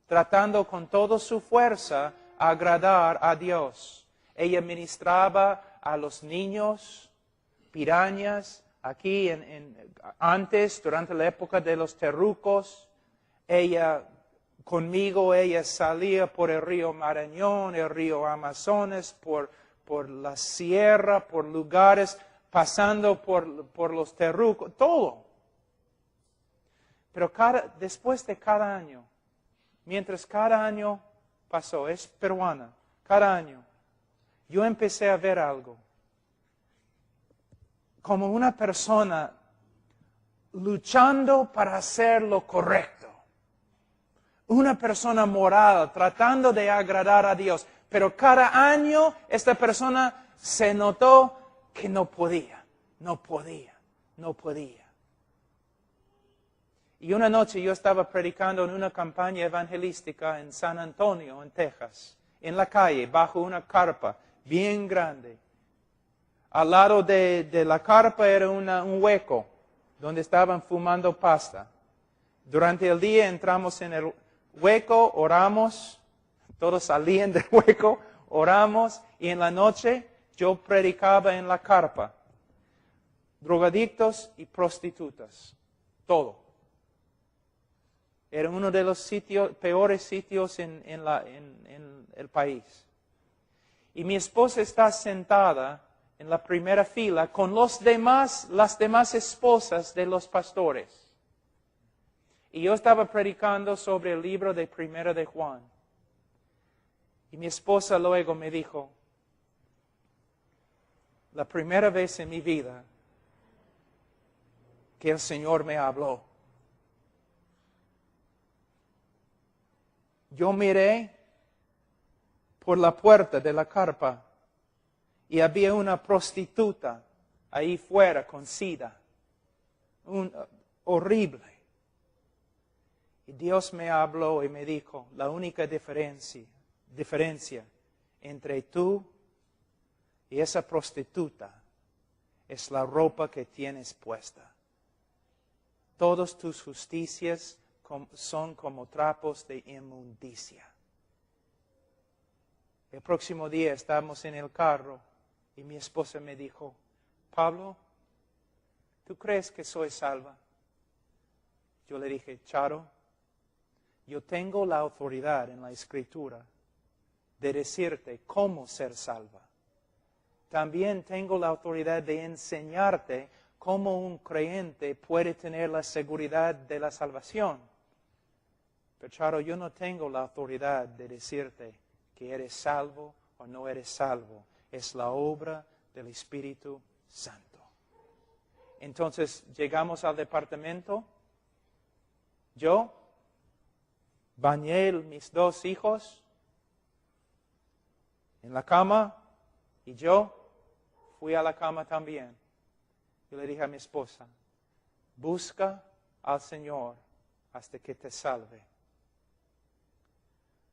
tratando con toda su fuerza agradar a Dios. Ella ministraba a los niños, pirañas, aquí antes, durante la época de los terrucos. Conmigo ella salía por el río Marañón, el río Amazonas, por la sierra, por lugares, pasando por los terrucos, todo. Pero después de cada año, mientras cada año pasó, es peruana, cada año, yo empecé a ver algo. Como una persona luchando para hacer lo correcto. Una persona moral, tratando de agradar a Dios. Pero cada año esta persona se notó que no podía. Y una noche yo estaba predicando en una campaña evangelística en San Antonio, en Texas, en la calle, bajo una carpa bien grande. Al lado de la carpa era un hueco donde estaban fumando pasta. Durante el día entramos en el hueco, oramos, todos salían del hueco, oramos, y en la noche yo predicaba en la carpa. Drogadictos y prostitutas, todo. Era uno de los peores sitios en el país. Y mi esposa está sentada en la primera fila con las demás esposas de los pastores. Y yo estaba predicando sobre el libro de Primera de Juan. Y mi esposa luego me dijo, la primera vez en mi vida que el Señor me habló, yo miré por la puerta de la carpa y había una prostituta ahí fuera con sida. Horrible. Y Dios me habló y me dijo, la única diferencia entre tú y esa prostituta es la ropa que tienes puesta. Todas tus justicias son como trapos de inmundicia. El próximo día estábamos en el carro y mi esposa me dijo, Pablo, ¿tú crees que soy salva? Yo le dije, Charo, yo tengo la autoridad en la Escritura de decirte cómo ser salva. También tengo la autoridad de enseñarte cómo un creyente puede tener la seguridad de la salvación. Pero Charo, yo no tengo la autoridad de decirte que eres salvo o no eres salvo. Es la obra del Espíritu Santo. Entonces llegamos al departamento. Yo bañé mis 2 hijos en la cama y yo fui a la cama también. Yo le dije a mi esposa, busca al Señor hasta que te salve.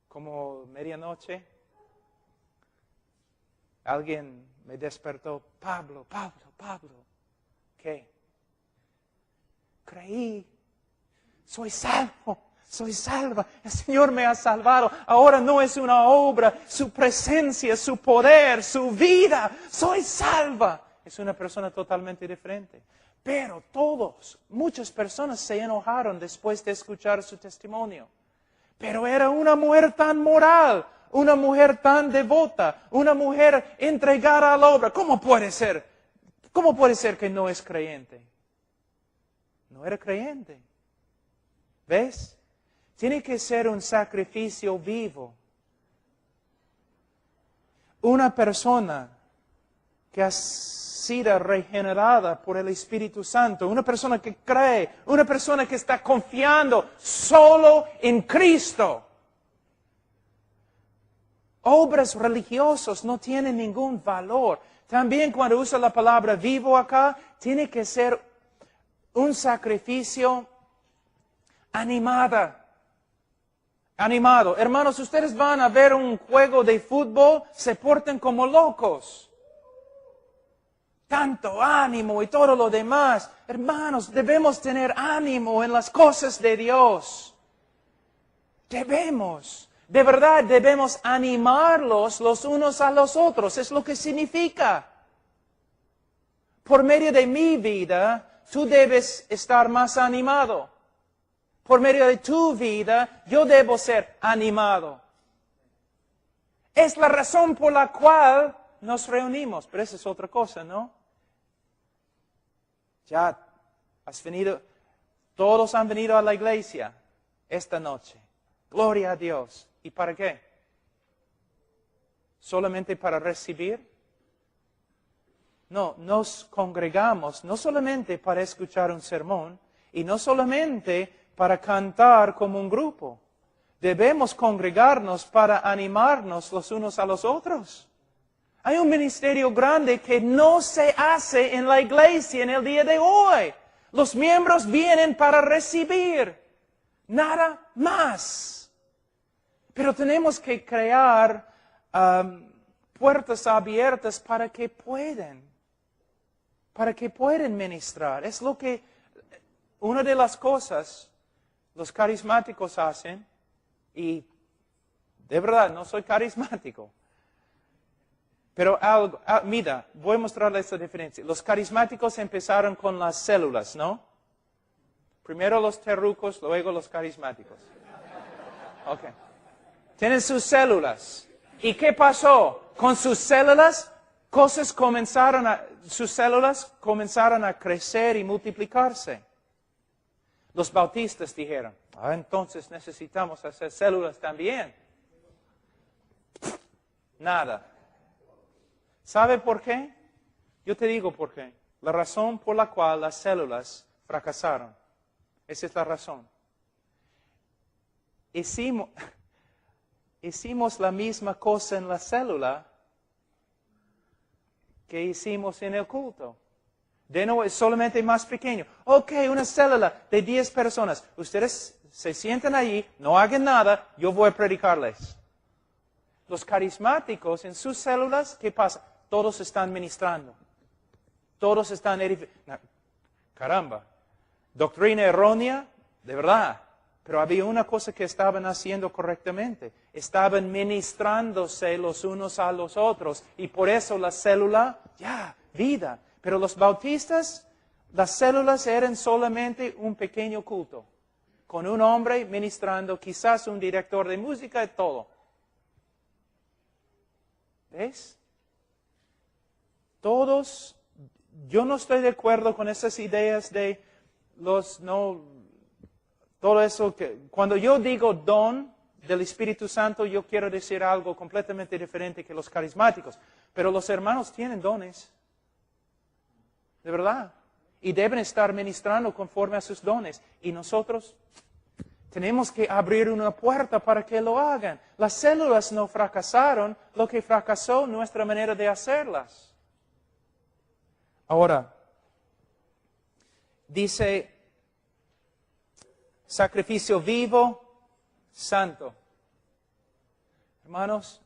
Como medianoche, alguien me despertó, Pablo. ¿Qué? Creí, soy salvo. Soy salva, el Señor me ha salvado. Ahora no es una obra, su presencia, su poder, su vida. Soy salva. Es una persona totalmente diferente. Pero muchas personas se enojaron después de escuchar su testimonio. Pero era una mujer tan moral, una mujer tan devota, una mujer entregada a la obra. ¿Cómo puede ser? ¿Cómo puede ser que no es creyente? No era creyente. ¿Ves? Tiene que ser un sacrificio vivo. Una persona que ha sido regenerada por el Espíritu Santo, una persona que cree, una persona que está confiando solo en Cristo. Obras religiosas no tienen ningún valor. También cuando usa la palabra vivo acá, tiene que ser un sacrificio animado. Hermanos, ustedes van a ver un juego de fútbol, se portan como locos. Tanto ánimo y todo lo demás. Hermanos, debemos tener ánimo en las cosas de Dios. De verdad debemos animarlos los unos a los otros. Es lo que significa. Por medio de mi vida, tú debes estar más animado. Por medio de tu vida, yo debo ser animado. Es la razón por la cual nos reunimos. Pero esa es otra cosa, ¿no? Ya has venido, todos han venido a la iglesia esta noche. Gloria a Dios. ¿Y para qué? ¿Solamente para recibir? No, nos congregamos no solamente para escuchar un sermón y no solamente para cantar como un grupo. Debemos congregarnos para animarnos los unos a los otros. Hay un ministerio grande que no se hace en la iglesia en el día de hoy. Los miembros vienen para recibir, nada más. Pero tenemos que crear puertas abiertas para que puedan ministrar. Es lo que, una de las cosas los carismáticos hacen, y de verdad no soy carismático, pero mira, voy a mostrarles esta diferencia. Los carismáticos empezaron con las células, ¿no? Primero los terrucos, luego los carismáticos. Ok. Tienen sus células. ¿Y qué pasó? Con sus células, sus células comenzaron a crecer y multiplicarse. Los bautistas dijeron, entonces necesitamos hacer células también. Nada. ¿Sabe por qué? Yo te digo por qué. La razón por la cual las células fracasaron. Esa es la razón. Hicimos la misma cosa en la célula que hicimos en el culto. De nuevo, es solamente más pequeño. Ok, una célula de 10 personas. Ustedes se sientan allí, no hagan nada, yo voy a predicarles. Los carismáticos en sus células, ¿qué pasa? Todos están ministrando. Todos están edificando. Caramba. Doctrina errónea, de verdad. Pero había una cosa que estaban haciendo correctamente. Estaban ministrándose los unos a los otros. Y por eso la célula, vida. Pero los bautistas, las células eran solamente un pequeño culto. Con un hombre ministrando, quizás un director de música y todo. ¿Ves? Todos, yo no estoy de acuerdo con esas ideas de todo eso que, cuando yo digo don del Espíritu Santo, yo quiero decir algo completamente diferente que los carismáticos. Pero los hermanos tienen dones. De verdad. Y deben estar ministrando conforme a sus dones. Y nosotros tenemos que abrir una puerta para que lo hagan. Las células no fracasaron, lo que fracasó nuestra manera de hacerlas. Ahora, dice, sacrificio vivo, santo. Hermanos,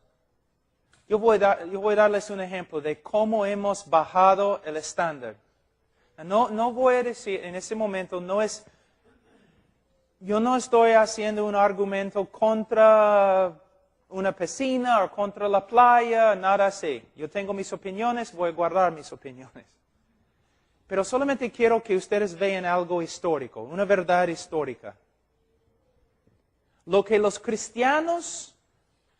yo voy a darles un ejemplo de cómo hemos bajado el estándar. No voy a decir, en ese momento, yo no estoy haciendo un argumento contra una piscina o contra la playa, nada así. Yo tengo mis opiniones, voy a guardar mis opiniones. Pero solamente quiero que ustedes vean algo histórico, una verdad histórica. Lo que los cristianos,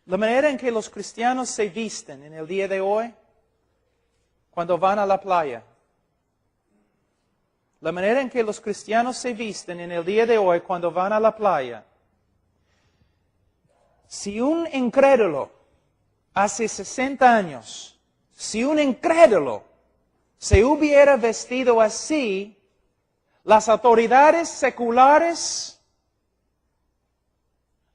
la manera en que los cristianos se visten en el día de hoy, cuando van a la playa. La manera en que los cristianos se visten en el día de hoy cuando van a la playa. Si un incrédulo hace 60 años, si un incrédulo se hubiera vestido así, las autoridades seculares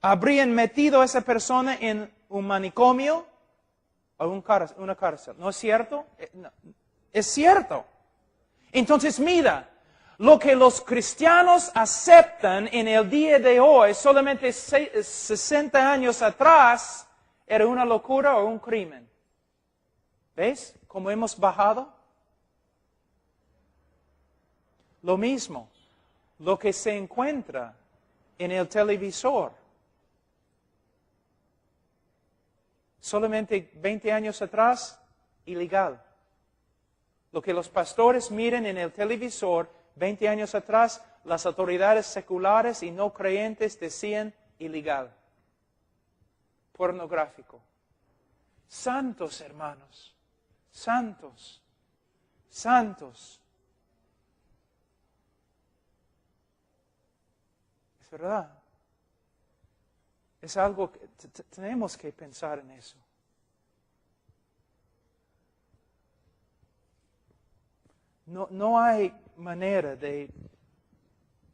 habrían metido a esa persona en un manicomio o una cárcel. ¿No es cierto? No. Es cierto. Entonces mira, lo que los cristianos aceptan en el día de hoy, solamente 60 años atrás, era una locura o un crimen. ¿Ves cómo hemos bajado? Lo mismo, lo que se encuentra en el televisor. Solamente 20 años atrás, ilegal. Lo que los pastores miren en el televisor, 20 años atrás, las autoridades seculares y no creyentes decían ilegal. Pornográfico. Santos, hermanos. Santos. Santos. Es verdad. Es algo que tenemos que pensar en eso. No hay manera de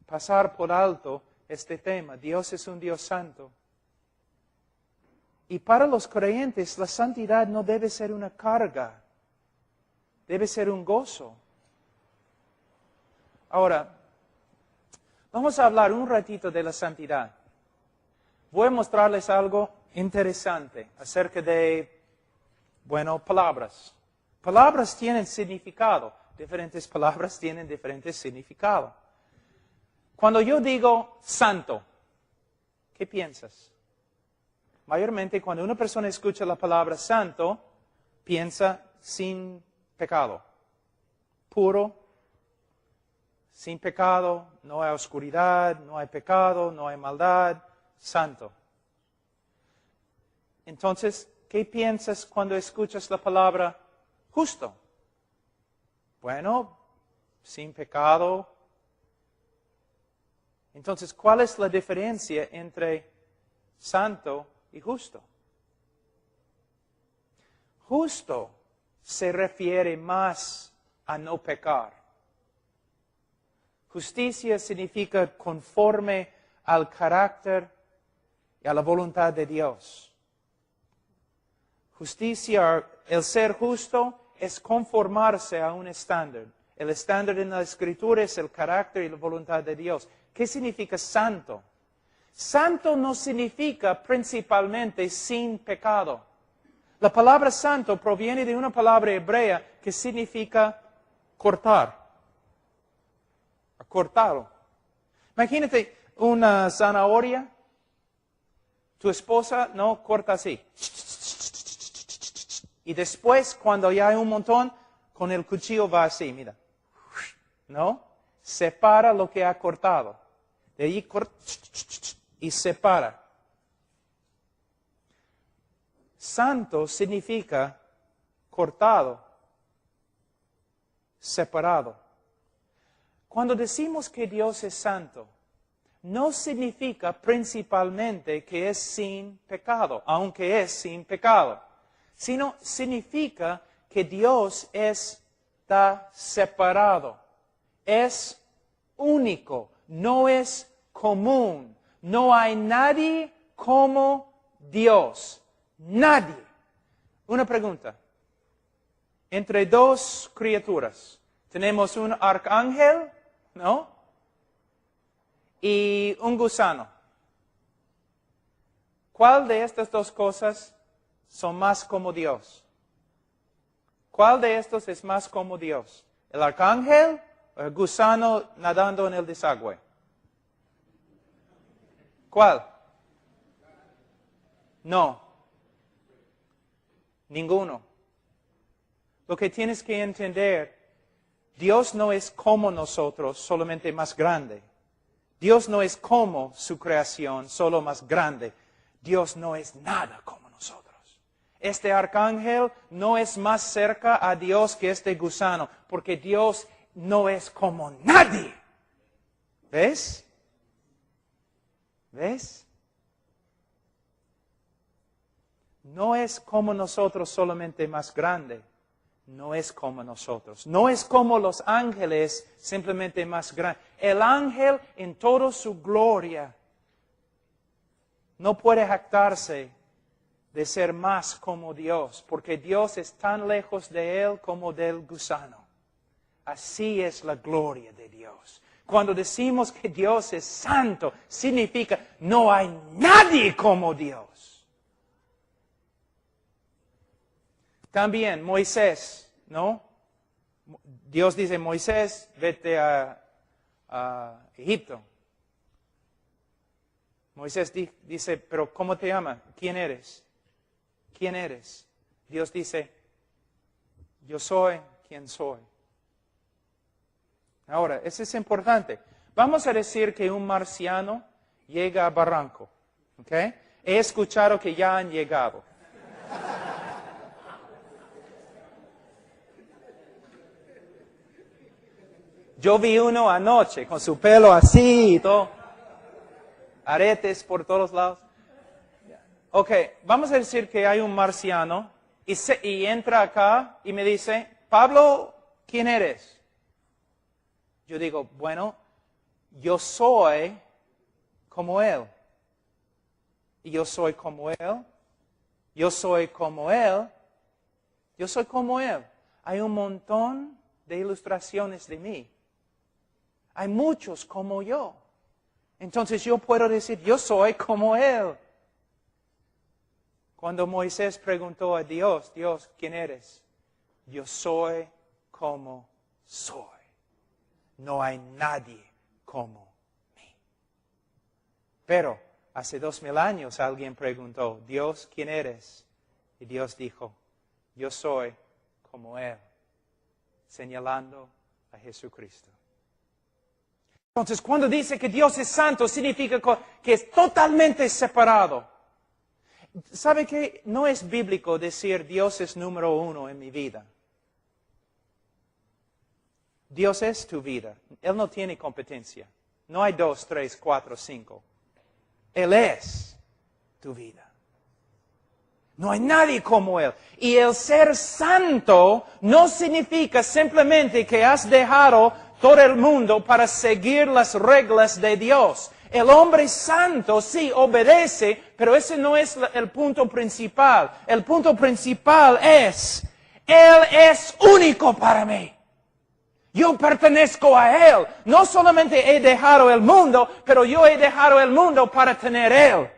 pasar por alto este tema. Dios es un Dios santo. Y para los creyentes, la santidad no debe ser una carga. Debe ser un gozo. Ahora, vamos a hablar un ratito de la santidad. Voy a mostrarles algo interesante acerca de, palabras. Palabras tienen significado. Diferentes palabras tienen diferentes significados. Cuando yo digo santo, ¿qué piensas? Mayormente cuando una persona escucha la palabra santo, piensa sin pecado, puro, sin pecado, no hay oscuridad, no hay pecado, no hay maldad, santo. Entonces, ¿qué piensas cuando escuchas la palabra justo? Bueno, sin pecado. Entonces, ¿cuál es la diferencia entre santo y justo? Justo se refiere más a no pecar. Justicia significa conforme al carácter y a la voluntad de Dios. Justicia, el ser justo, es conformarse a un estándar. El estándar en la Escritura es el carácter y la voluntad de Dios. ¿Qué significa santo? Santo no significa principalmente sin pecado. La palabra santo proviene de una palabra hebrea que significa cortar. Cortado. Imagínate una zanahoria. Tu esposa no corta así. Y después, cuando ya hay un montón, con el cuchillo va así, mira. ¿No? Separa lo que ha cortado. De ahí corta y separa. Santo significa cortado, separado. Cuando decimos que Dios es santo, no significa principalmente que es sin pecado, aunque es sin pecado, sino significa que Dios está separado, es único, no es común, no hay nadie como Dios, nadie. Una pregunta, entre dos criaturas, tenemos un arcángel, ¿no? Y un gusano. ¿Cuál de estas dos cosas son más como Dios? ¿Cuál de estos es más como Dios? ¿El arcángel o el gusano nadando en el desagüe? ¿Cuál? No. Ninguno. Lo que tienes que entender, Dios no es como nosotros, solamente más grande. Dios no es como su creación, solo más grande. Dios no es nada como nosotros. Este arcángel no es más cerca a Dios que este gusano, porque Dios no es como nadie. ¿Ves? ¿Ves? No es como nosotros, solamente más grande. No es como nosotros. No es como los ángeles, simplemente más grande. El ángel en toda su gloria no puede jactarse de ser más como Dios, porque Dios es tan lejos de él como del gusano. Así es la gloria de Dios. Cuando decimos que Dios es santo, significa no hay nadie como Dios. También Moisés, ¿no? Dios dice, Moisés, vete a Egipto. Moisés dice, pero ¿cómo te llamas? ¿Quién eres? ¿Quién eres? Dios dice, yo soy quien soy. Ahora, eso es importante. Vamos a decir que un marciano llega a Barranco. ¿Ok? He escuchado que ya han llegado. Yo vi uno anoche con su pelo así y todo. Aretes por todos lados. Ok, vamos a decir que hay un marciano y entra acá y me dice, Pablo, ¿quién eres? Yo digo, bueno, yo soy como él. Y yo soy como él. Yo soy como él. Yo soy como él. Hay un montón de ilustraciones de mí. Hay muchos como yo. Entonces yo puedo decir, yo soy como él. Cuando Moisés preguntó a Dios, Dios, ¿quién eres? Yo soy como soy. No hay nadie como mí. Pero hace 2000 años alguien preguntó, Dios, ¿quién eres? Y Dios dijo, yo soy como él, señalando a Jesucristo. Entonces, cuando dice que Dios es santo, significa que es totalmente separado. ¿Sabe qué? No es bíblico decir Dios es número uno en mi vida. Dios es tu vida. Él no tiene competencia. No hay 2, 3, 4, 5. Él es tu vida. No hay nadie como Él. Y el ser santo no significa simplemente que has dejado todo el mundo para seguir las reglas de Dios. El hombre santo sí obedece, pero ese no es el punto principal. El punto principal es, Él es único para mí. Yo pertenezco a Él. No solamente he dejado el mundo, pero yo he dejado el mundo para tener Él.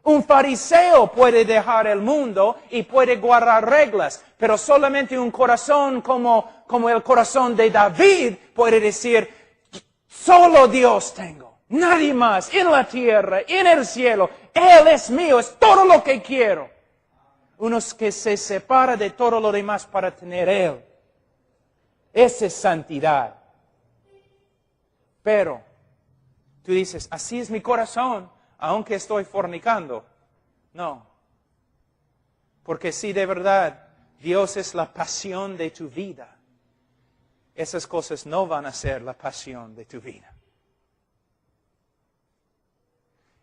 Un fariseo puede dejar el mundo y puede guardar reglas, pero solamente un corazón como el corazón de David puede decir, solo Dios tengo, nadie más, en la tierra, en el cielo, Él es mío, es todo lo que quiero. Uno que se separa de todo lo demás para tener Él. Esa es santidad. Pero, tú dices, así es mi corazón, aunque estoy fornicando. No. Porque si de verdad Dios es la pasión de tu vida, esas cosas no van a ser la pasión de tu vida.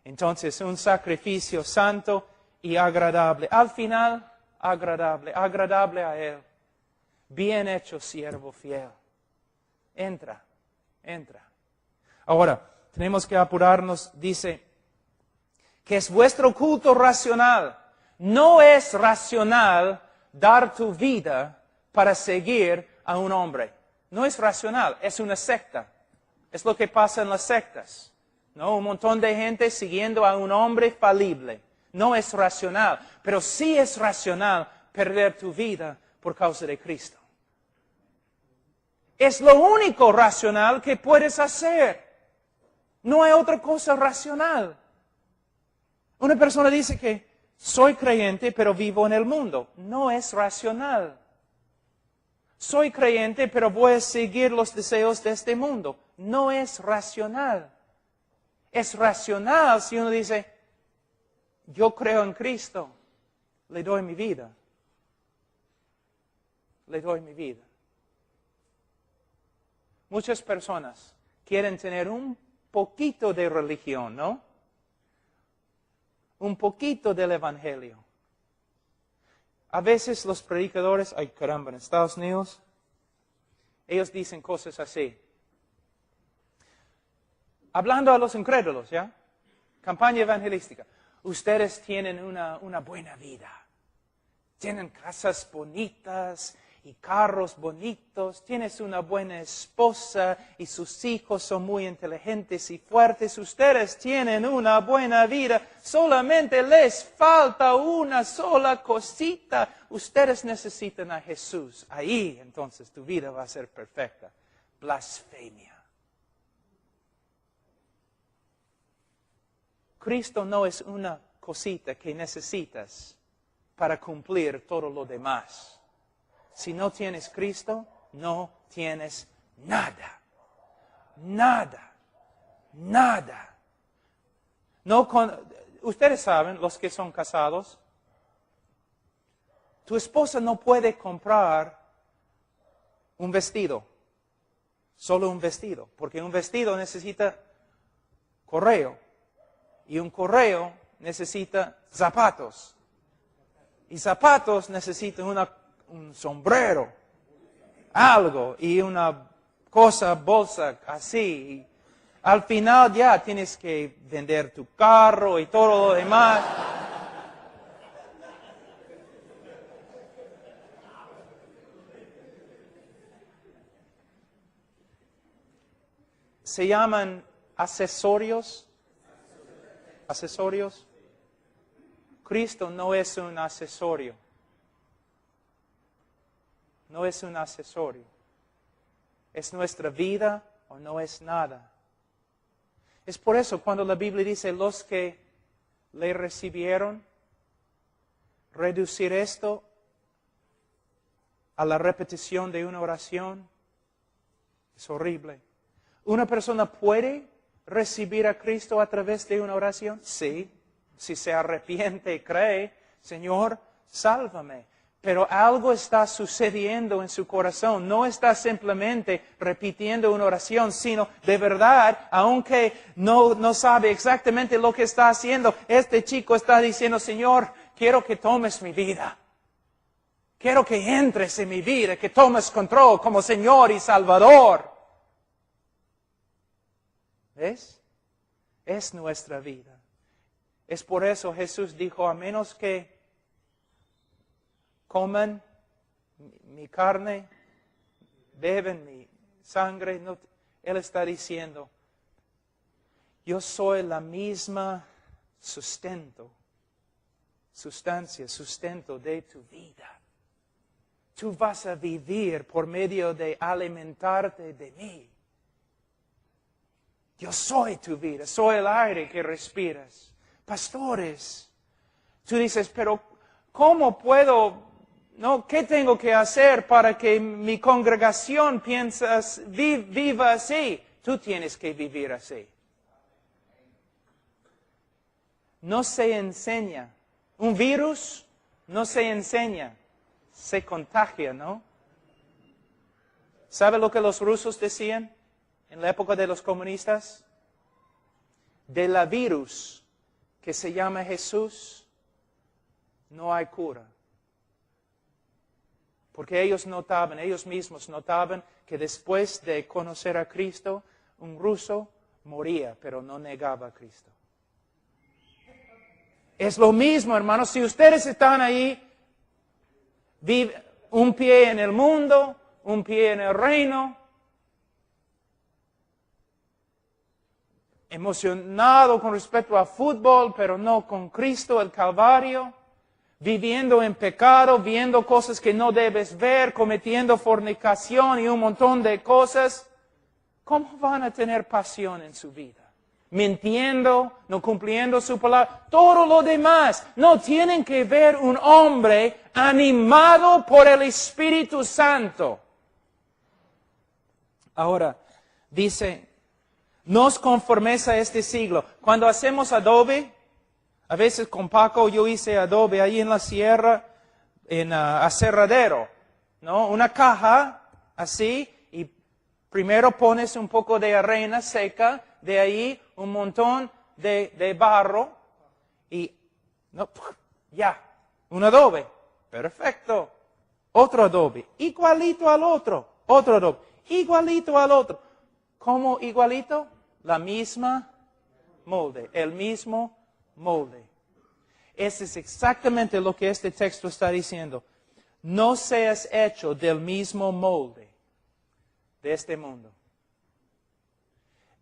Entonces, un sacrificio santo y agradable. Al final, agradable a Él. Bien hecho, siervo fiel. Entra. Ahora, tenemos que apurarnos, dice, que es vuestro culto racional. No es racional dar tu vida para seguir a un hombre. No es racional, es una secta. Es lo que pasa en las sectas. ¿No? Un montón de gente siguiendo a un hombre falible. No es racional, pero sí es racional perder tu vida por causa de Cristo. Es lo único racional que puedes hacer. No hay otra cosa racional. Una persona dice que soy creyente, pero vivo en el mundo. No es racional. Soy creyente, pero voy a seguir los deseos de este mundo. No es racional. Es racional si uno dice, yo creo en Cristo, le doy mi vida. Le doy mi vida. Muchas personas quieren tener un poquito de religión, ¿no? Un poquito del evangelio. A veces los predicadores, ay caramba, en Estados Unidos, ellos dicen cosas así. Hablando a los incrédulos, ¿ya? Campaña evangelística. Ustedes tienen una buena vida. Tienen casas bonitas y carros bonitos. Tienes una buena esposa y sus hijos son muy inteligentes y fuertes. Ustedes tienen una buena vida. Solamente les falta una sola cosita. Ustedes necesitan a Jesús. Ahí entonces tu vida va a ser perfecta. Blasfemia. Cristo no es una cosita que necesitas para cumplir todo lo demás. Si no tienes Cristo, no tienes nada. Nada. Nada. Ustedes saben, los que son casados, tu esposa no puede comprar un vestido. Solo un vestido. Porque un vestido necesita correo. Y un correo necesita zapatos. Y zapatos necesitan un sombrero, algo, y una bolsa así. Y al final ya tienes que vender tu carro y todo lo demás. Se llaman accesorios. Accesorios. Cristo no es un accesorio. No es un accesorio. Es nuestra vida o no es nada. Es por eso cuando la Biblia dice los que le recibieron, reducir esto a la repetición de una oración es horrible. ¿Una persona puede recibir a Cristo a través de una oración? Sí, si se arrepiente y cree, Señor, sálvame. Pero algo está sucediendo en su corazón. No está simplemente repitiendo una oración, sino de verdad, aunque no sabe exactamente lo que está haciendo, este chico está diciendo, Señor, quiero que tomes mi vida. Quiero que entres en mi vida, que tomes control como Señor y Salvador. ¿Ves? Es nuestra vida. Es por eso Jesús dijo, a menos que coman mi carne, beben mi sangre, Él está diciendo, yo soy la misma sustento de tu vida. Tú vas a vivir por medio de alimentarte de mí. Yo soy tu vida, soy el aire que respiras. Pastores, tú dices, pero ¿cómo puedo, qué tengo que hacer para que mi congregación viva así? Tú tienes que vivir así. No se enseña. Un virus no se enseña, se contagia, ¿no? ¿Sabe lo que los rusos decían en la época de los comunistas? De la virus que se llama Jesús, no hay cura. Porque ellos mismos notaban que después de conocer a Cristo, un ruso moría, pero no negaba a Cristo. Es lo mismo, hermanos, si ustedes están ahí, un pie en el mundo, un pie en el reino, emocionado con respecto al fútbol, pero no con Cristo, el Calvario, viviendo en pecado, viendo cosas que no debes ver, cometiendo fornicación y un montón de cosas, ¿cómo van a tener pasión en su vida? Mintiendo, no cumpliendo su palabra, todo lo demás. No tienen que ver un hombre animado por el Espíritu Santo. Ahora, dice, no os conforméis a este siglo. Cuando hacemos adobe, a veces con Paco yo hice adobe ahí en la sierra, en aserradero, ¿no? Una caja así, y primero pones un poco de arena seca, de ahí un montón de barro, y no, ya, un adobe, perfecto. Otro adobe, igualito al otro, otro adobe, igualito al otro. ¿Cómo igualito? La misma molde, el mismo molde. Ese es exactamente lo que este texto está diciendo. No seas hecho del mismo molde de este mundo.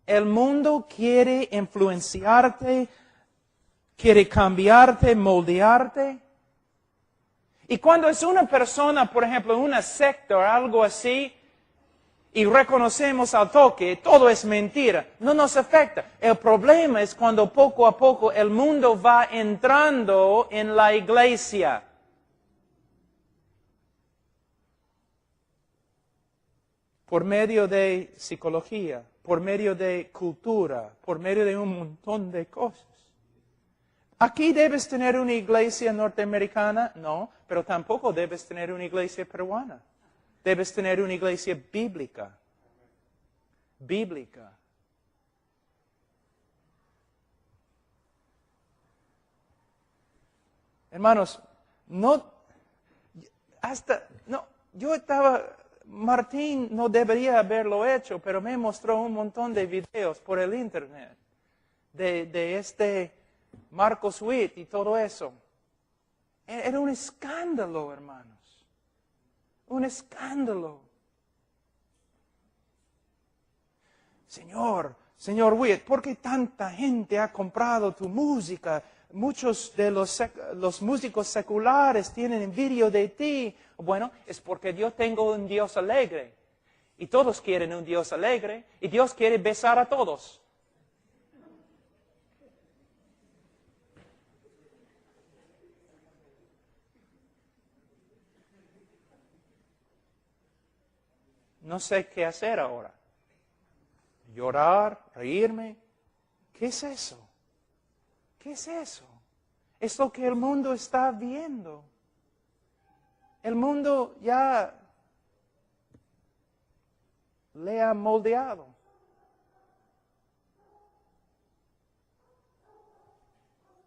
El mundo quiere influenciarte, quiere cambiarte, moldearte. Y cuando es una persona, por ejemplo, en una secta o algo así, y reconocemos al toque, todo es mentira, no nos afecta. El problema es cuando poco a poco el mundo va entrando en la iglesia. Por medio de psicología, por medio de cultura, por medio de un montón de cosas. ¿Aquí debes tener una iglesia norteamericana? No, pero tampoco debes tener una iglesia peruana. Debes tener una iglesia bíblica. Bíblica. Hermanos, Martín no debería haberlo hecho, pero me mostró un montón de videos por el internet de este Marcos Witt y todo eso. Era un escándalo, hermanos. Un escándalo. Señor Witt, ¿por qué tanta gente ha comprado tu música? Muchos de los músicos seculares tienen envidia de ti. Bueno, es porque yo tengo un Dios alegre. Y todos quieren un Dios alegre. Y Dios quiere besar a todos. No sé qué hacer ahora. Llorar, reírme. ¿Qué es eso? ¿Qué es eso? Es lo que el mundo está viendo. El mundo ya le ha moldeado.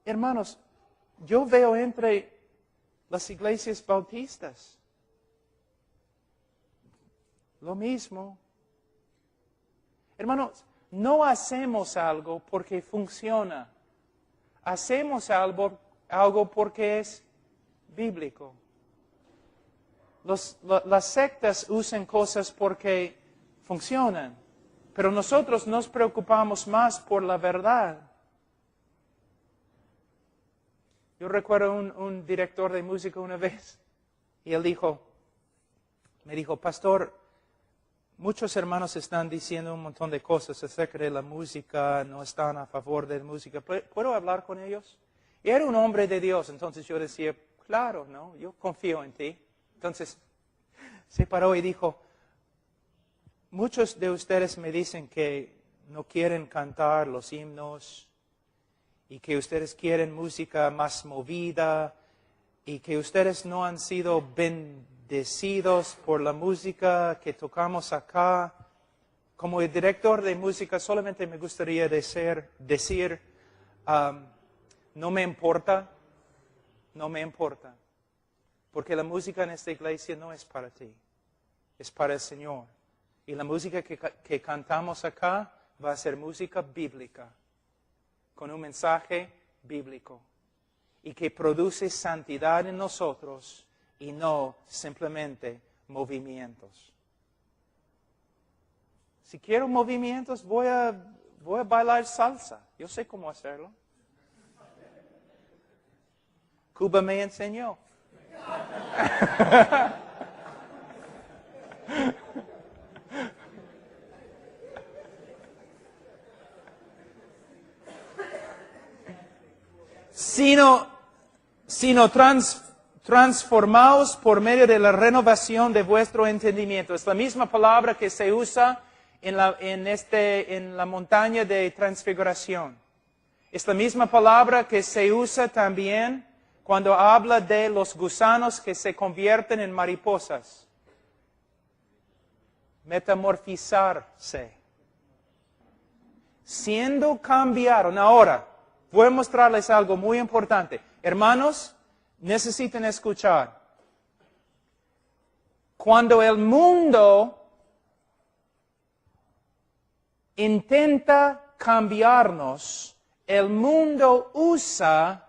Hermanos, yo veo entre las iglesias bautistas lo mismo. Hermanos, no hacemos algo porque funciona. Hacemos algo porque es bíblico. Las sectas usan cosas porque funcionan, pero nosotros nos preocupamos más por la verdad. Yo recuerdo un director de música una vez, y él me dijo, pastor, muchos hermanos están diciendo un montón de cosas acerca de la música, no están a favor de la música. ¿Puedo hablar con ellos? Y era un hombre de Dios, entonces yo decía, claro, ¿no? Yo confío en ti. Entonces se paró y dijo, muchos de ustedes me dicen que no quieren cantar los himnos y que ustedes quieren música más movida y que ustedes no han sido bendecidos por la música que tocamos acá. Como el director de música solamente me gustaría decir, no me importa, porque la música en esta iglesia no es para ti, es para el Señor. Y la música que cantamos acá va a ser música bíblica, con un mensaje bíblico, y que produce santidad en nosotros y no simplemente movimientos. Si quiero movimientos, voy a bailar salsa. Yo sé cómo hacerlo. Cuba me enseñó. sino transformaos por medio de la renovación de vuestro entendimiento. Es la misma palabra que se usa en la montaña de transfiguración. Es la misma palabra que se usa también cuando habla de los gusanos que se convierten en mariposas. Metamorfizarse. Siendo cambiaron. Ahora, voy a mostrarles algo muy importante. Hermanos, necesitan escuchar. Cuando el mundo intenta cambiarnos, el mundo usa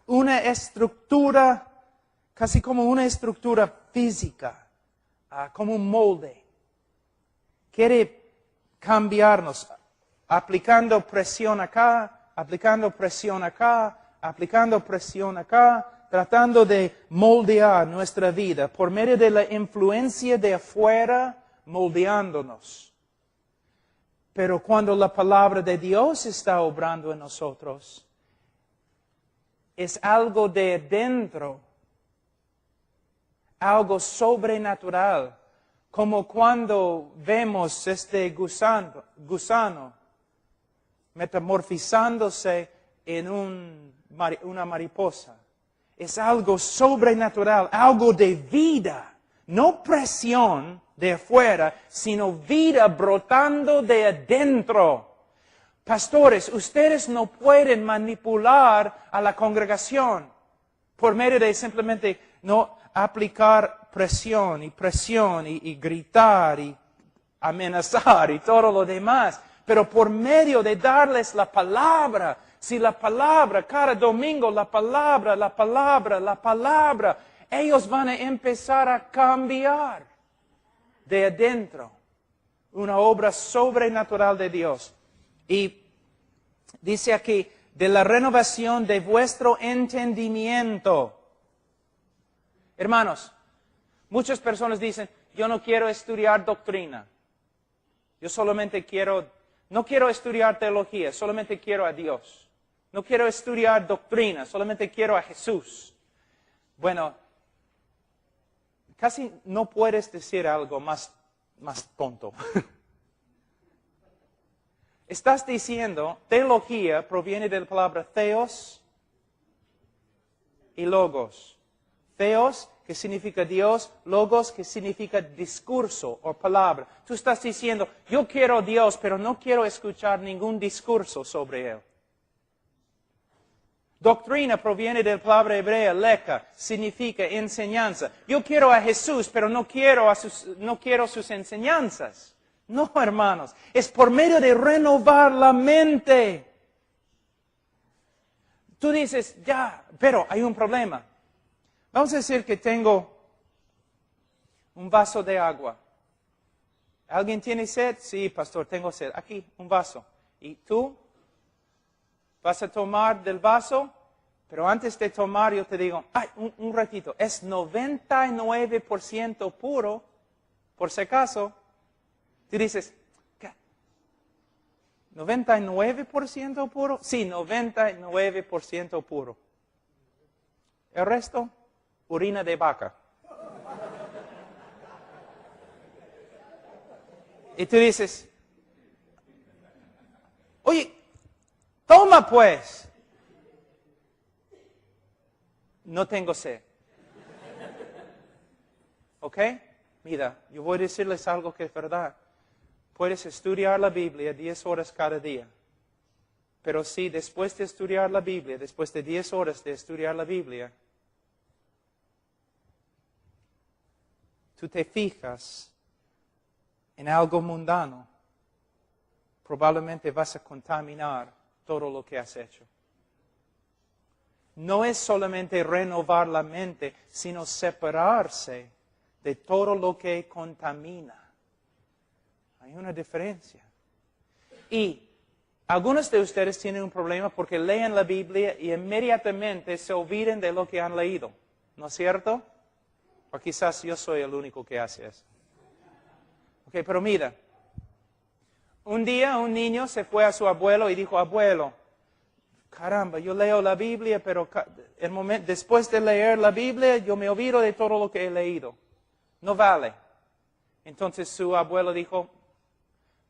una estructura, casi como una estructura física, como un molde. Quiere cambiarnos, aplicando presión acá, aplicando presión acá, aplicando presión acá, tratando de moldear nuestra vida por medio de la influencia de afuera, moldeándonos. Pero cuando la palabra de Dios está obrando en nosotros, es algo de dentro, algo sobrenatural, como cuando vemos este gusano metamorfizándose en una mariposa. Es algo sobrenatural, algo de vida, no presión de afuera, sino vida brotando de adentro. Pastores, ustedes no pueden manipular a la congregación por medio de simplemente no aplicar presión y gritar y amenazar y todo lo demás, pero por medio de darles la palabra. Si la palabra, cada domingo la palabra, ellos van a empezar a cambiar de adentro. Una obra sobrenatural de Dios. Y dice aquí, de la renovación de vuestro entendimiento. Hermanos, muchas personas dicen, yo no quiero estudiar doctrina. Yo solamente no quiero estudiar teología, solamente quiero a Dios. No quiero estudiar doctrina, solamente quiero a Jesús. Bueno, casi no puedes decir algo más tonto. Estás diciendo, teología proviene de la palabra theos y logos. Theos, que significa Dios, logos, que significa discurso o palabra. Tú estás diciendo, yo quiero a Dios, pero no quiero escuchar ningún discurso sobre Él. Doctrina proviene de la palabra hebrea, leka, significa enseñanza. Yo quiero a Jesús, pero no quiero sus enseñanzas. No, hermanos, es por medio de renovar la mente. Tú dices, ya, pero hay un problema. Vamos a decir que tengo un vaso de agua. ¿Alguien tiene sed? Sí, pastor, tengo sed. Aquí, un vaso. ¿Y tú? ¿Vas a tomar del vaso? Pero antes de tomar, yo te digo, un ratito, es 99% puro, por si acaso. Tú dices, ¿qué? ¿99% puro? Sí, 99% puro. El resto, orina de vaca. Y tú dices, oye, toma pues. No tengo sed. ¿Ok? Mira, yo voy a decirles algo que es verdad. Puedes estudiar la Biblia 10 horas cada día. Pero si después de estudiar la Biblia, después de 10 horas de estudiar la Biblia, tú te fijas en algo mundano, probablemente vas a contaminar todo lo que has hecho. No es solamente renovar la mente, sino separarse de todo lo que contamina. Hay una diferencia. Y algunos de ustedes tienen un problema porque leen la Biblia y inmediatamente se olviden de lo que han leído. ¿No es cierto? O quizás yo soy el único que hace eso. Ok, pero mira. Un día un niño se fue a su abuelo y dijo, abuelo, caramba, yo leo la Biblia, pero después de leer la Biblia yo me olvido de todo lo que he leído. no vale. Entonces su abuelo dijo,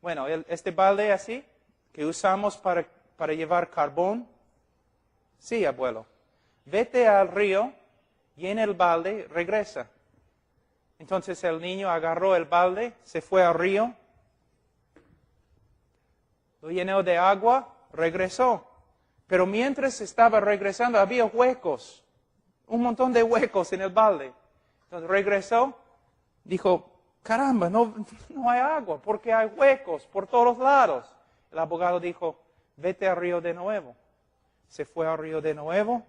bueno, este balde así, que usamos para llevar carbón, sí, abuelo, vete al río, llena el balde, regresa. Entonces el niño agarró el balde, se fue al río, lo llenó de agua, regresó. Pero mientras estaba regresando había huecos, un montón de huecos en el balde. Entonces regresó, dijo, caramba, no hay agua porque hay huecos por todos lados. El abogado dijo, vete al río de nuevo. Se fue al río de nuevo,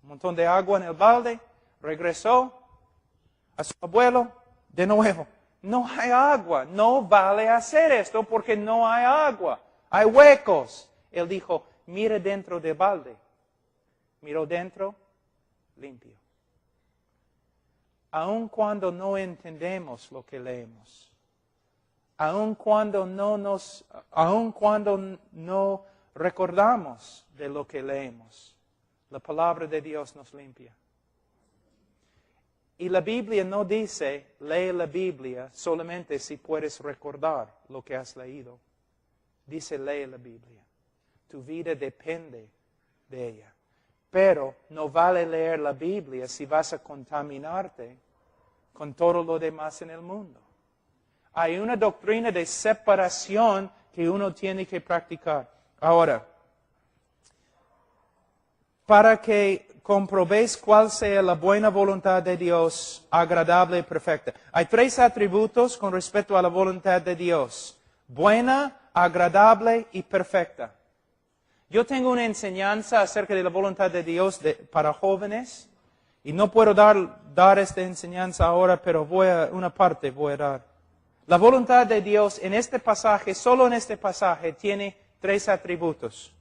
un montón de agua en el balde, regresó a su abuelo de nuevo. No hay agua, no vale hacer esto porque no hay agua, hay huecos. Él dijo, mire dentro del balde. Miró dentro, limpio. Aun cuando no entendemos lo que leemos, aun cuando no recordamos de lo que leemos, la palabra de Dios nos limpia. Y la Biblia no dice, lee la Biblia solamente si puedes recordar lo que has leído. Dice, lee la Biblia. Tu vida depende de ella. Pero no vale leer la Biblia si vas a contaminarte con todo lo demás en el mundo. Hay una doctrina de separación que uno tiene que practicar. Ahora, para que comprobéis cuál sea la buena voluntad de Dios, agradable y perfecta. Hay 3 atributos con respecto a la voluntad de Dios. Buena, agradable y perfecta. Yo tengo una enseñanza acerca de la voluntad de Dios para jóvenes. Y no puedo dar esta enseñanza ahora, pero una parte voy a dar. La voluntad de Dios en este pasaje, solo en este pasaje, tiene 3 atributos.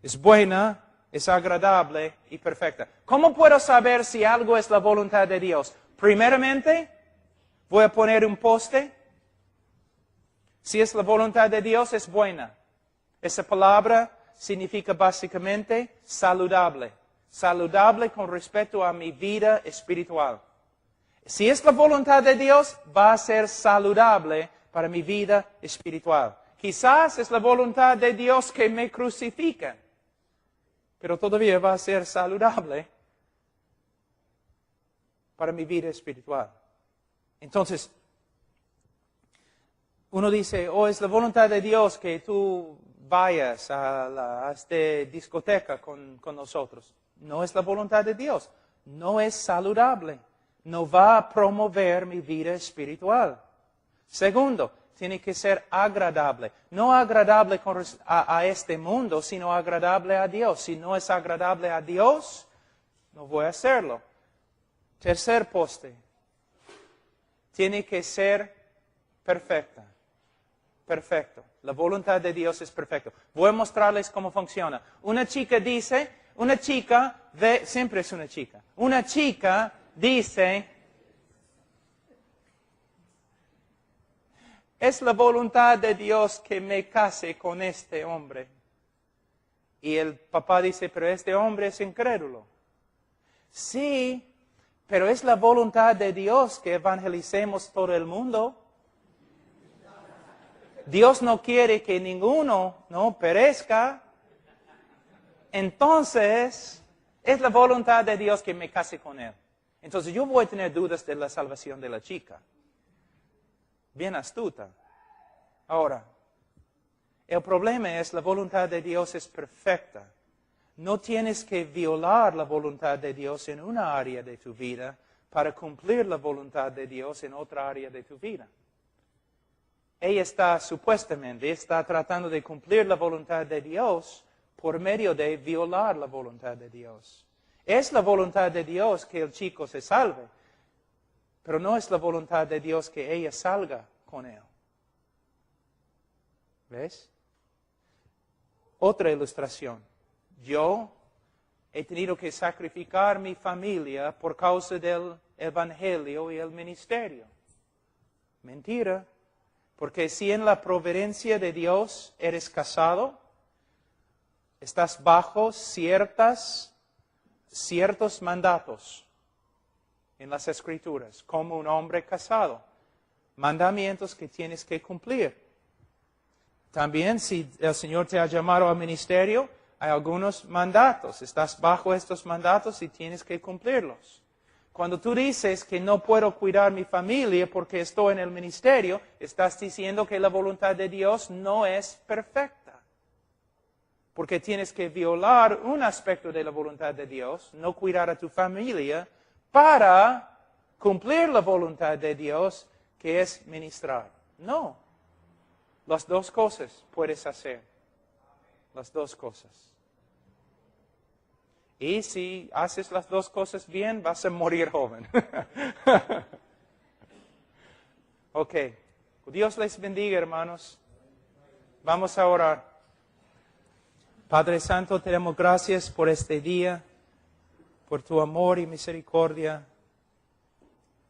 Es buena, es agradable y perfecta. ¿Cómo puedo saber si algo es la voluntad de Dios? Primeramente, voy a poner un poste. Si es la voluntad de Dios, es buena. Esa palabra significa básicamente saludable. Saludable con respecto a mi vida espiritual. Si es la voluntad de Dios, va a ser saludable para mi vida espiritual. Quizás es la voluntad de Dios que me crucifiquen, pero todavía va a ser saludable para mi vida espiritual. Entonces, uno dice, es la voluntad de Dios que tú vayas a esta discoteca con nosotros. No es la voluntad de Dios. No es saludable. No va a promover mi vida espiritual. Segundo, tiene que ser agradable. No agradable a este mundo, sino agradable a Dios. Si no es agradable a Dios, no voy a hacerlo. Tercer poste. Tiene que ser perfecta. Perfecto. La voluntad de Dios es perfecta. Voy a mostrarles cómo funciona. Una chica siempre es una chica. Una chica dice, es la voluntad de Dios que me case con este hombre. Y el papá dice, pero este hombre es incrédulo. Sí, pero es la voluntad de Dios que evangelicemos todo el mundo. Dios no quiere que ninguno perezca. Entonces, es la voluntad de Dios que me case con él. Entonces, yo voy a tener dudas de la salvación de la chica. Bien astuta. Ahora, el problema es la voluntad de Dios es perfecta. No tienes que violar la voluntad de Dios en una área de tu vida para cumplir la voluntad de Dios en otra área de tu vida. Ella está tratando de cumplir la voluntad de Dios por medio de violar la voluntad de Dios. Es la voluntad de Dios que el chico se salve, pero no es la voluntad de Dios que ella salga con él. ¿Ves? Otra ilustración. Yo he tenido que sacrificar mi familia por causa del evangelio y el ministerio. Mentira. Porque si en la providencia de Dios eres casado, estás bajo ciertos mandatos. en las Escrituras, como un hombre casado. Mandamientos que tienes que cumplir. También si el Señor te ha llamado al ministerio, hay algunos mandatos. Estás bajo estos mandatos y tienes que cumplirlos. Cuando tú dices que no puedo cuidar mi familia porque estoy en el ministerio, estás diciendo que la voluntad de Dios no es perfecta. Porque tienes que violar un aspecto de la voluntad de Dios, no cuidar a tu familia, para cumplir la voluntad de Dios, que es ministrar. No. Las dos cosas puedes hacer. Las dos cosas. Y si haces las dos cosas bien, vas a morir joven. Ok. Dios les bendiga, hermanos. Vamos a orar. Padre Santo, te damos gracias por este día, por tu amor y misericordia.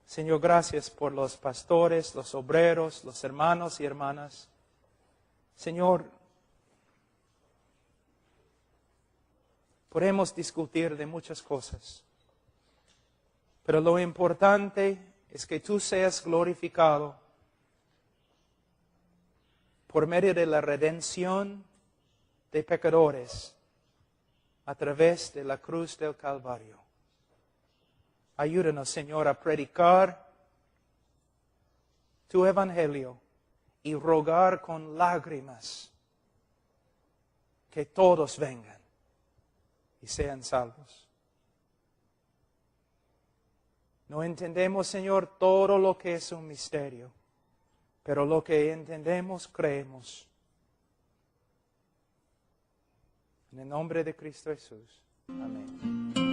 Señor, gracias por los pastores, los obreros, los hermanos y hermanas. Señor, podemos discutir de muchas cosas, pero lo importante es que tú seas glorificado por medio de la redención de pecadores a través de la cruz del Calvario. Ayúdanos, Señor, a predicar tu evangelio y rogar con lágrimas que todos vengan y sean salvos. No entendemos, Señor, todo lo que es un misterio, pero lo que entendemos, creemos. En el nombre de Cristo Jesús. Amén.